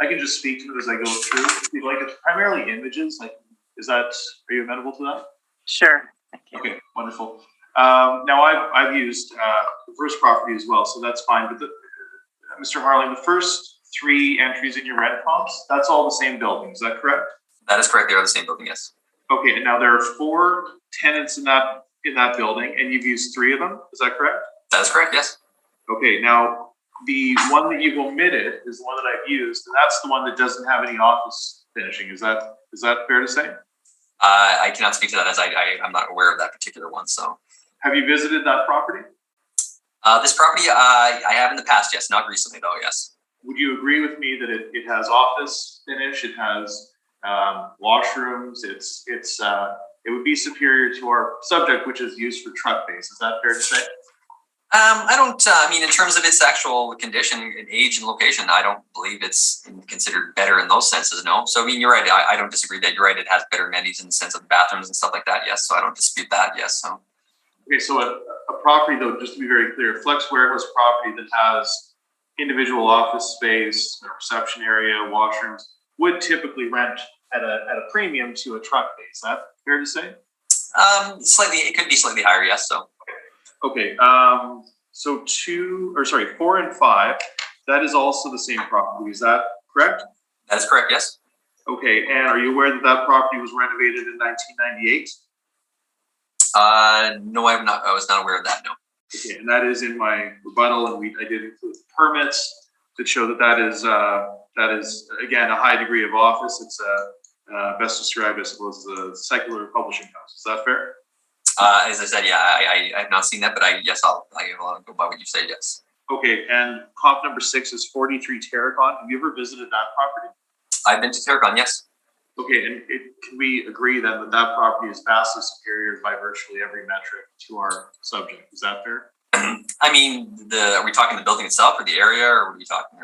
I can just speak to it as I go through. If you'd like, it's primarily images. Like, are you amenable to that? Sure. Thank you. Okay, wonderful. Now I've used the first property as well, so that's fine. But Mr. Harling, the first 3 entries in your rent comps, that's all the same building. Is that correct? That is correct. They are the same building, yes. Okay, and now there are 4 tenants in that building, and you've used 3 of them. Is that correct? That is correct, yes. Okay, now the one that you've omitted is the one that I've used, and that's the one that doesn't have any office finishing. Is that fair to say? I cannot speak to that as I'm not aware of that particular one. So, have you visited that property? This property, I have in the past, yes. Not recently, though, yes. Would you agree with me that it has office finish? It has washrooms. It would be superior to our subject, which is used for truck base. Is that fair to say? I don't. I mean, in terms of its actual condition, and age, and location, I don't believe it's considered better in those senses. No. So I mean, you're right. I don't disagree that you're right. It has better amenities in the sense of bathrooms and stuff like that. Yes. So I don't dispute that. Yes. So. Okay. So a property, though, just to be very clear, flex warehouse property that has individual office space, a reception area, washrooms, would typically rent at a premium to a truck base. Is that fair to say? Slightly. It could be slightly higher. Yes. So. Okay, so 4 and 5, that is also the same property. Is that correct? That is correct, yes. Okay, and are you aware that property was renovated in 1998? No, I'm not. I was not aware of that. No. Okay, and that is in my rebuttal, and I did include permits that show that is again a high degree of office. It's best described, I suppose, as a secular publishing house. Is that fair? As I said, yeah, I have not seen that, but I will go by what you say, yes. Okay, and comp number 6 is 43 Terracon. Have you ever visited that property? I've been to Terracon, yes. Okay, and can we agree then that property is vastly superior by virtually every metric to our subject? Is that fair? I mean, are we talking the building itself or the area, or are we talking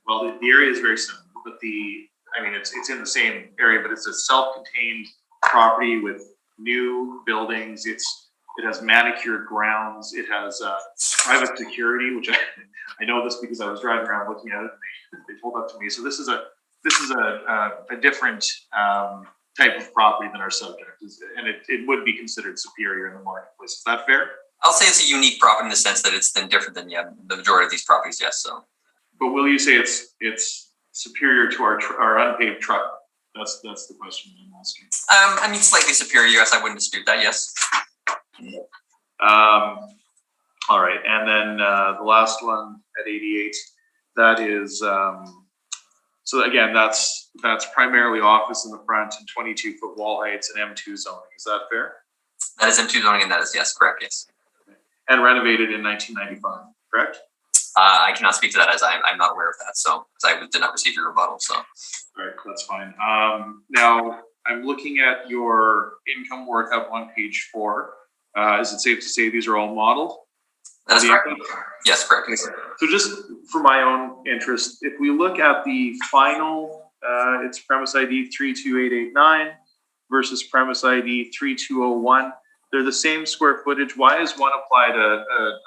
well, the area is very similar, but it's in the same area, but it's a self-contained property with new buildings. It has manicured grounds. It has private security, which I know this because I was driving around looking at it, and they told that to me. So this is a different type of property than our subject, and it would be considered superior in the marketplace. Is that fair? I'll say it's a unique property in the sense that it's then different than the majority of these properties. Yes. So, but will you say it's superior to our unpaved truck? That's the question I'm asking. I mean, slightly superior. Yes, I wouldn't dispute that. Yes. All right, and then the last one at 88. That is so again. That's primarily office in the front and 22-foot wall heights and M2 zoning. Is that fair? That is M2 zoning, and that is yes, correct. Yes. And renovated in 1995. Correct. I cannot speak to that as I'm not aware of that. So, because I did not receive your rebuttal. So. All right, that's fine. Now I'm looking at your income workup on page 4. Is it safe to say these are all modeled? That's correct. Yes, correct. Okay. So just for my own interest, if we look at the final, it's premise ID 32889 versus premise ID 3201. They're the same square footage. Why is one applied a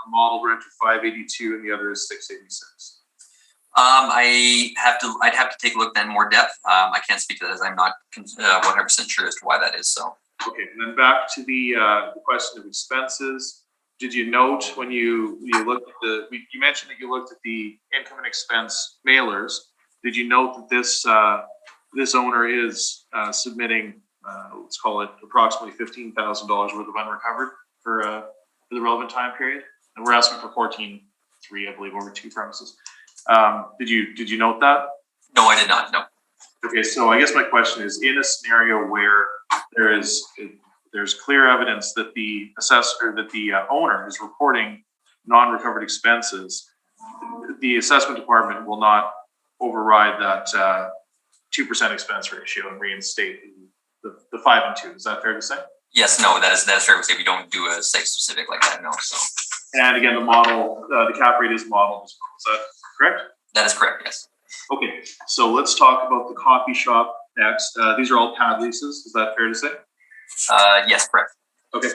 model rent of 582 and the other is 686? I'd have to take a look then more depth. I can't speak to that as I'm not 100% sure as to why that is so. Okay, and then back to the question of expenses. Did you note when you looked at you mentioned that you looked at the income and expense mailers. Did you note that this owner is submitting, let's call it approximately $15,000 worth of unrecovered for the relevant time period? And we're asking for 14.3, I believe, over 2 premises. Did you note that? No, I did not. No. Okay, so I guess my question is, in a scenario where there's clear evidence that the assessor, that the owner is reporting non-recovered expenses, the assessment department will not override that 2% expense ratio and reinstate the 5 and 2. Is that fair to say? Yes. No. That is fair to say. We don't do a site specific like that. No. So. And again, the cap rate is modeled as well. Is that correct? That is correct. Yes. Okay, so let's talk about the coffee shop next. These are all pad leases. Is that fair to say? Yes, correct. Okay,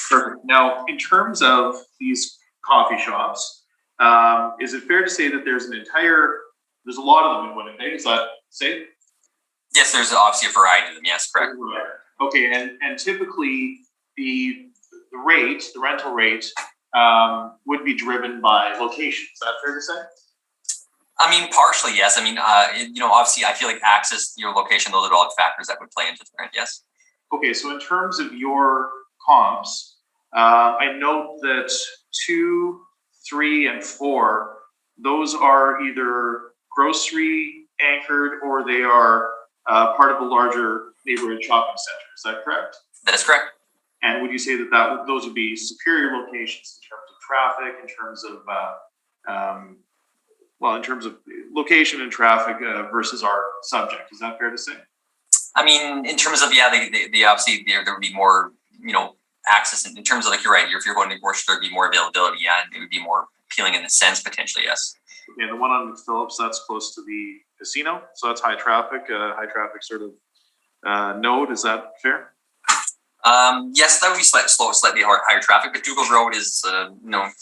perfect. Now, in terms of these coffee shops, is it fair to say that there's a lot of them in Winnipeg, is that safe? Yes, there's obviously a variety of them. Yes, correct. Okay, and typically the rental rate, would be driven by location. Is that fair to say? I mean, partially, yes. I mean, obviously, I feel like access, your location, those are all factors that would play into the rent. Yes. Okay, so in terms of your comps, I note that 2, 3, and 4, those are either grocery anchored or they are part of a larger neighborhood shopping center. Is that correct? That is correct. And would you say that those would be superior locations in terms of traffic, in terms of in terms of location and traffic versus our subject? Is that fair to say? I mean, in terms of they obviously there would be more access in terms of, like, you're right. If you're going to grocery, there'd be more availability. Yeah, and it would be more appealing in the sense potentially. Yes. Okay, and the one on Phillips, that's close to the casino, so that's high traffic sort of node. Is that fair? Yes, that would be slightly higher traffic, but Dougal Road is not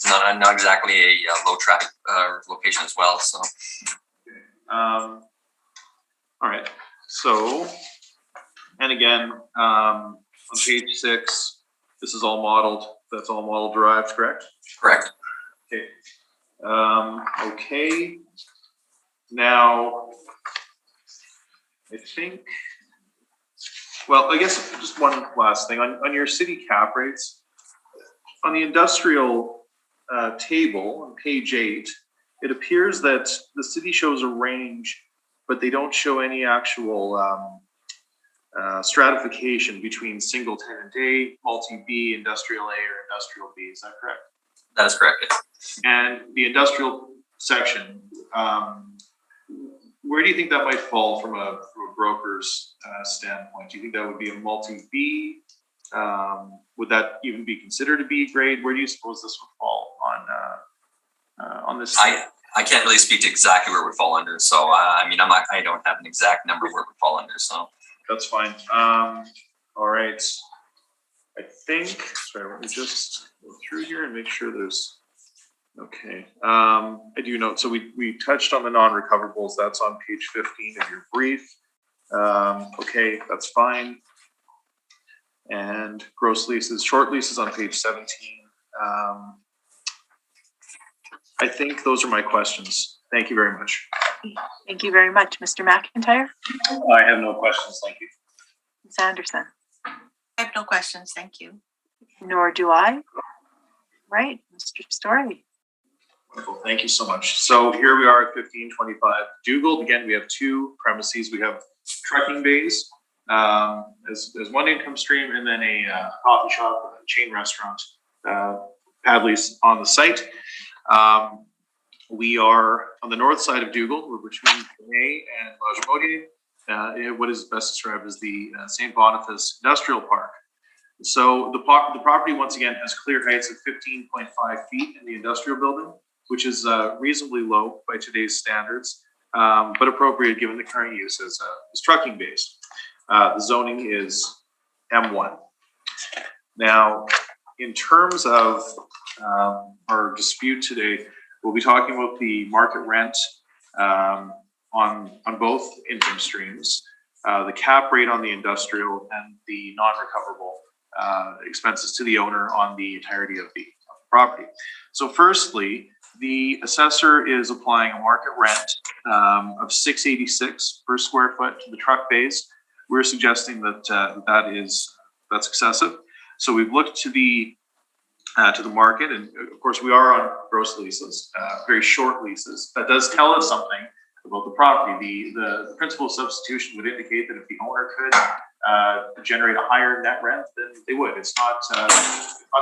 exactly a low traffic location as well. So, all right. So, and again, on page 6, this is all modeled. That's all model derived, correct? Correct. Okay. Okay. Now, I think. Well, I guess just one last thing on your city cap rates. On the industrial table on page 8, it appears that the city shows a range, but they don't show any actual stratification between single tenant A, multi B, industrial A, or industrial B. Is that correct? That is correct. Yes. And the industrial section, where do you think that might fall from a broker's standpoint? Do you think that would be a multi-B? Would that even be considered a B grade? Where do you suppose this would fall on this? I can't really speak to exactly where it would fall under. So I don't have an exact number where it would fall under. So that's fine. All right. I think. Sorry, let me just go through here and make sure there's. Okay. I do note, so we touched on the non-recoverables. That's on page 15 of your brief. Okay, that's fine. And gross leases, short leases on page 17. I think those are my questions. Thank you very much. Thank you very much. Mr. McIntyre? I have no questions, thank you. Ms. Anderson? I have no questions, thank you. Nor do I. Right, Mr. Story. Wonderful. Thank you so much. So here we are at 1525 Dougal. Again, we have 2 premises. We have trucking bays as one income stream, and then a coffee shop, a chain restaurant, Padley's on the site. We are on the north side of Dougal. We're between May and Lagimodier, what is best described as the St. Boniface Industrial Park. So the property, once again, has clear heights of 15.5 feet in the industrial building, which is reasonably low by today's standards, but appropriate given the current use as trucking based. The zoning is M1. Now, in terms of our dispute today, we'll be talking about the market rent on both income streams, the cap rate on the industrial, and the non-recoverable expenses to the owner on the entirety of the property. So firstly, the assessor is applying a market rent of $686 per square foot to the truck bays. We're suggesting that that's excessive. So we've looked to the market, and of course we are on gross leases, very short leases. That does tell us something about the property. The principle of substitution would indicate that if the owner could generate a higher net rent, then they would. It's not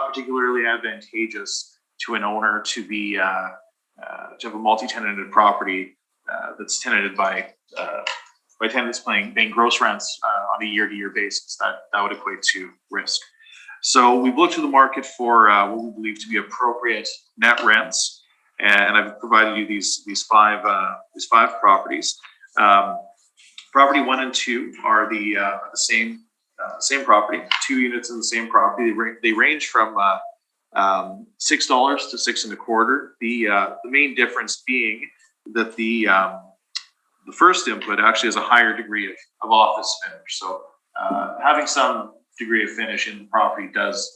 particularly advantageous to an owner to be to have a multi-tenanted property that's tenanted by tenants paying gross rents on a year-to-year basis. That would equate to risk. So we've looked to the market for what we believe to be appropriate net rents, and I've provided you these five properties. Property 1 and 2 are the same same property, 2 units in the same property. They range from $6 to $6.25. The main difference being that the first input actually has a higher degree of office finish. So having some degree of finish in the property does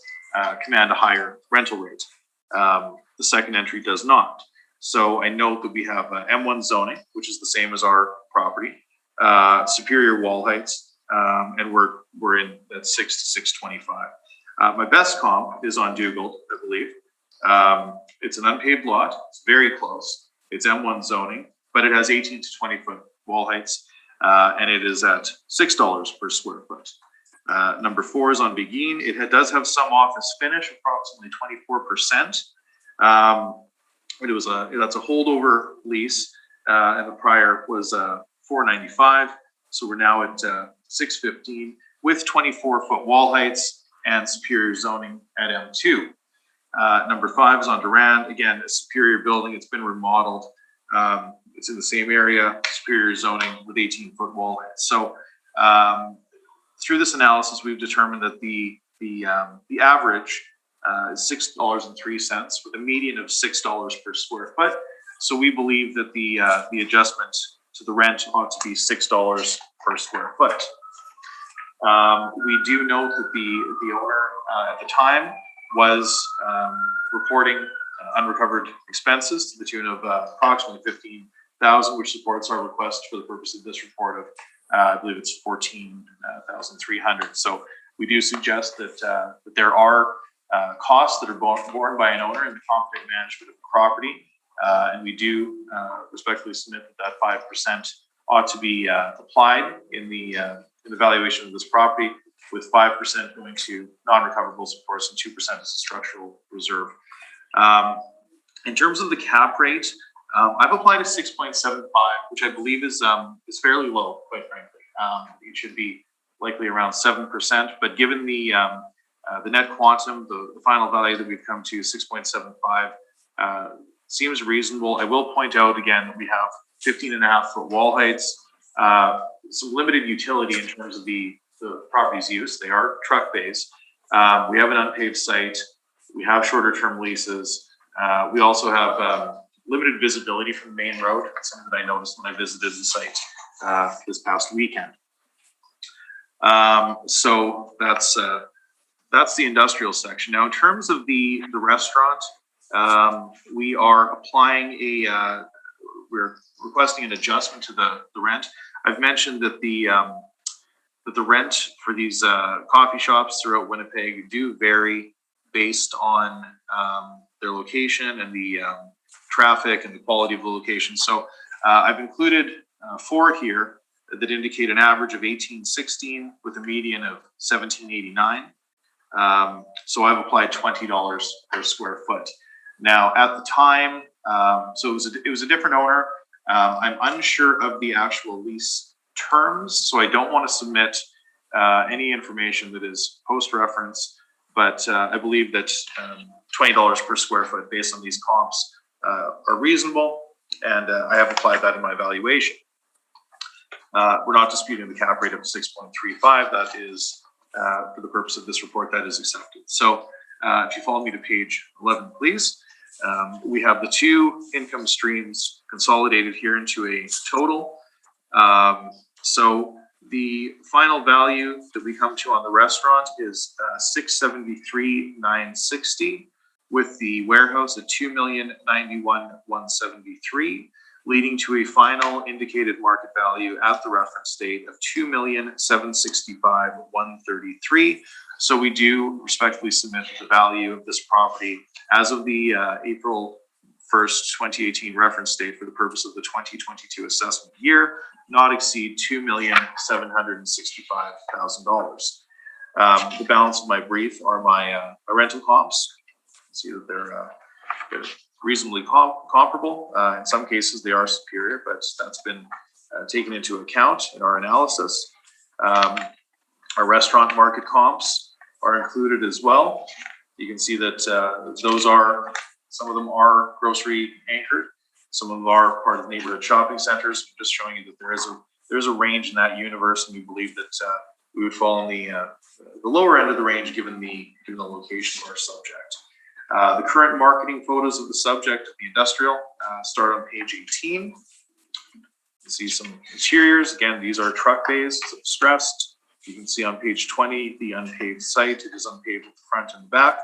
command a higher rental rate. The second entry does not. So I note that we have M1 zoning, which is the same as our property, superior wall heights, and we're in at 6 to 625. My best comp is on Dugald, I believe. It's an unpaved lot. It's very close. It's M1 zoning, but it has 18 to 20 foot wall heights, and it is at $6 per square foot. Number 4 is on Beguine. It does have some office finish, approximately 24%. That's a holdover lease, and the prior was $495. So we're now at $615 with 24-foot wall heights and superior zoning at M2. Number 5 is on Durand. Again, a superior building. It's been remodeled. It's in the same area, superior zoning with 18-foot wall heights. So through this analysis, we've determined that the average is $6.03 with a median of $6 per square foot. So we believe that the adjustment to the rent ought to be $6 per square foot. We do note that the owner at the time was reporting unrecovered expenses to the tune of approximately $15,000, which supports our request for the purpose of this report of I believe it's $14,300. So we do suggest that there are costs that are borne by an owner in the competent management of the property, and we do respectfully submit that 5% ought to be applied in the valuation of this property, with 5% going to non-recoverables, of course, and 2% as a structural reserve. In terms of the cap rate, I've applied a 6.75, which I believe is fairly low, quite frankly. It should be likely around 7%, but given the net quantum, the final value that we've come to, 6.75, seems reasonable. I will point out again that we have 15.5-foot wall heights, some limited utility in terms of the property's use. They are truck bays. We have an unpaved site. We have shorter term leases. We also have limited visibility from the main road. That's something that I noticed when I visited the site this past weekend. So that's the industrial section. Now, in terms of the restaurant, we are applying we're requesting an adjustment to the rent. I've mentioned that the rent for these coffee shops throughout Winnipeg do vary based on their location and the traffic and the quality of the location. So I've included 4 here that indicate an average of $18.16 with a median of $17.89. So I've applied $20 per square foot. Now, at the time, so it was a different owner. I'm unsure of the actual lease terms, so I don't want to submit any information that is post-reference, but I believe that $20 per square foot based on these comps are reasonable, and I have applied that in my evaluation. We're not disputing the cap rate of 6.35. That is, for the purpose of this report, that is accepted. So if you follow me to page 11, please. We have the 2 income streams consolidated here into a total. So the final value that we come to on the restaurant is $673,960, with the warehouse at $2,091,173, leading to a final indicated market value at the reference date of $2,765,133. So we do respectfully submit the value of this property as of the April 1st, 2018 reference date for the purpose of the 2022 assessment year, not exceed $2,765,000. The balance of my brief are my rental comps. See that they're reasonably comparable. In some cases, they are superior, but that's been taken into account in our analysis. Our restaurant market comps are included as well. You can see that some of them are grocery anchored. Some of them are part of neighborhood shopping centers. I'm just showing you that there is a range in that universe, and we believe that we would fall in the lower end of the range given the location of our subject. The current marketing photos of the subject of the industrial start on page 18. You can see some interiors. Again, these are truck bays, so stressed. You can see on page 20 the unpaved site. It is unpaved at the front and back.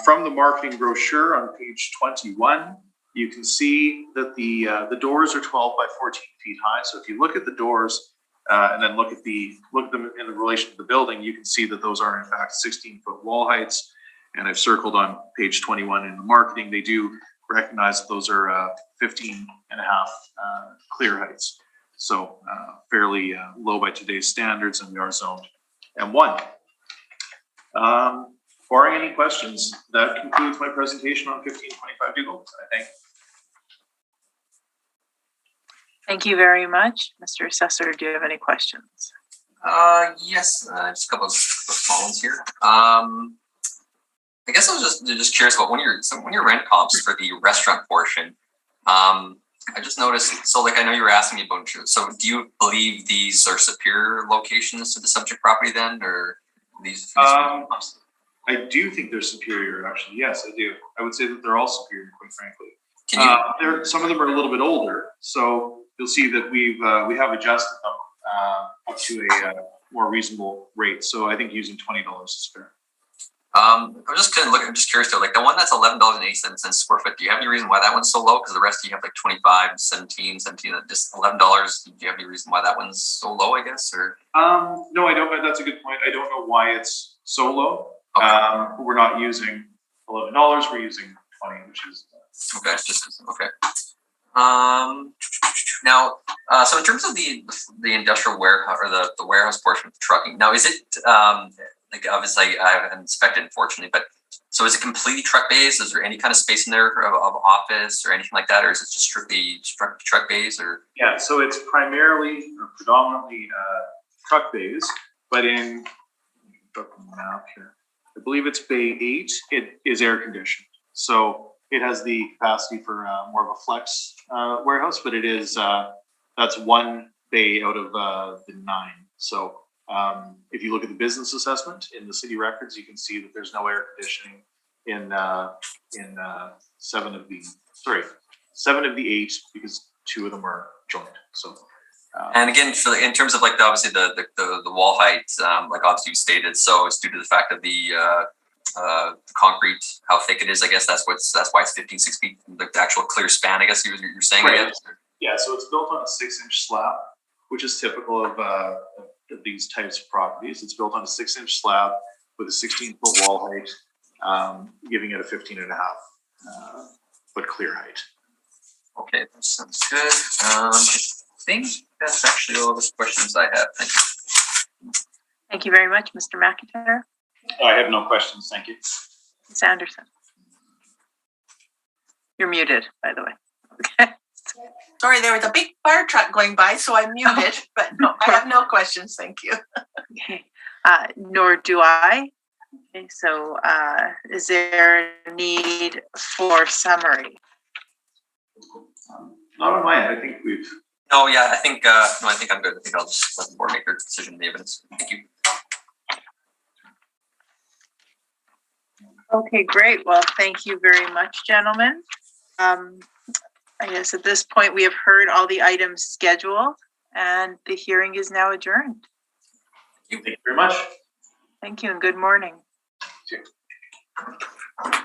From the marketing brochure on page 21, you can see that the doors are 12 by 14 feet high. So if you look at the doors and then look at them in relation to the building, you can see that those are in fact 16-foot wall heights. And I've circled on page 21 in the marketing, they do recognize that those are 15 and a half clear heights. So fairly low by today's standards, and we are zoned M1. Barring any questions, that concludes my presentation on 1525 Dougal. I think. Thank you very much. Mr. Assessor, do you have any questions? Yes, just a couple of small ones here. I guess I was just curious about when your rent comps for the restaurant portion. I just noticed. So, like, I know you were asking me about. So, do you believe these are superior locations to the subject property then, or these? I do think they're superior, actually. Yes, I do. I would say that they're all superior, quite frankly. Some of them are a little bit older, so you'll see that we have adjusted them up to a more reasonable rate. So, I think using $20 is fair. I'm just curious though, like the one that's $11.87 a square foot. Do you have any reason why that one's so low? Because the rest of you have like 25, 17, just $11. Do you have any reason why that one's so low, I guess? Or no, I don't. That's a good point. I don't know why it's so low. Okay. We're not using $11. We're using 20, which is okay. Just okay. Now, so in terms of the industrial warehouse or the warehouse portion of the trucking, now is it like obviously I haven't inspected, unfortunately, but so is it completely truck bays? Is there any kind of space in there of office or anything like that, or is it just strictly truck bays? Or yeah, so it's primarily or predominantly truck bays, but in map here, I believe it's bay 8. It is air conditioned, so it has the capacity for more of a flex warehouse, but it is that's one bay out of the 9. So if you look at the business assessment in the city records, you can see that there's no air conditioning in 7 of the 8 because 2 of them are joined. So and again, in terms of like obviously the wall height, like obviously you stated, so it's due to the fact of the concrete, how thick it is. I guess that's why it's 15, 6 feet, like the actual clear span. I guess you're saying. Right. I guess. Yeah, so it's built on a 6-inch slab, which is typical of these types of properties. It's built on a 6-inch slab with a 16-foot wall height, giving it a 15.5 foot clear height. Okay, that sounds good. I think that's actually all the questions I have. Thank you. Thank you very much, Mr. McIntyre. I have no questions. Thank you. Ms. Anderson. You're muted, by the way. Okay. Sorry, there was a big fire truck going by, so I muted, but no, I have no questions. Thank you. Okay. Nor do I. Okay, so is there a need for summary? Not on my end. I think we've. No, yeah, I think I'm good. I think I'll just let the board make their decision in the evidence. Thank you. Okay, great. Well, thank you very much, gentlemen. I guess at this point we have heard all the items scheduled and the hearing is now adjourned. Thank you very much. Thank you and good morning. Thank you.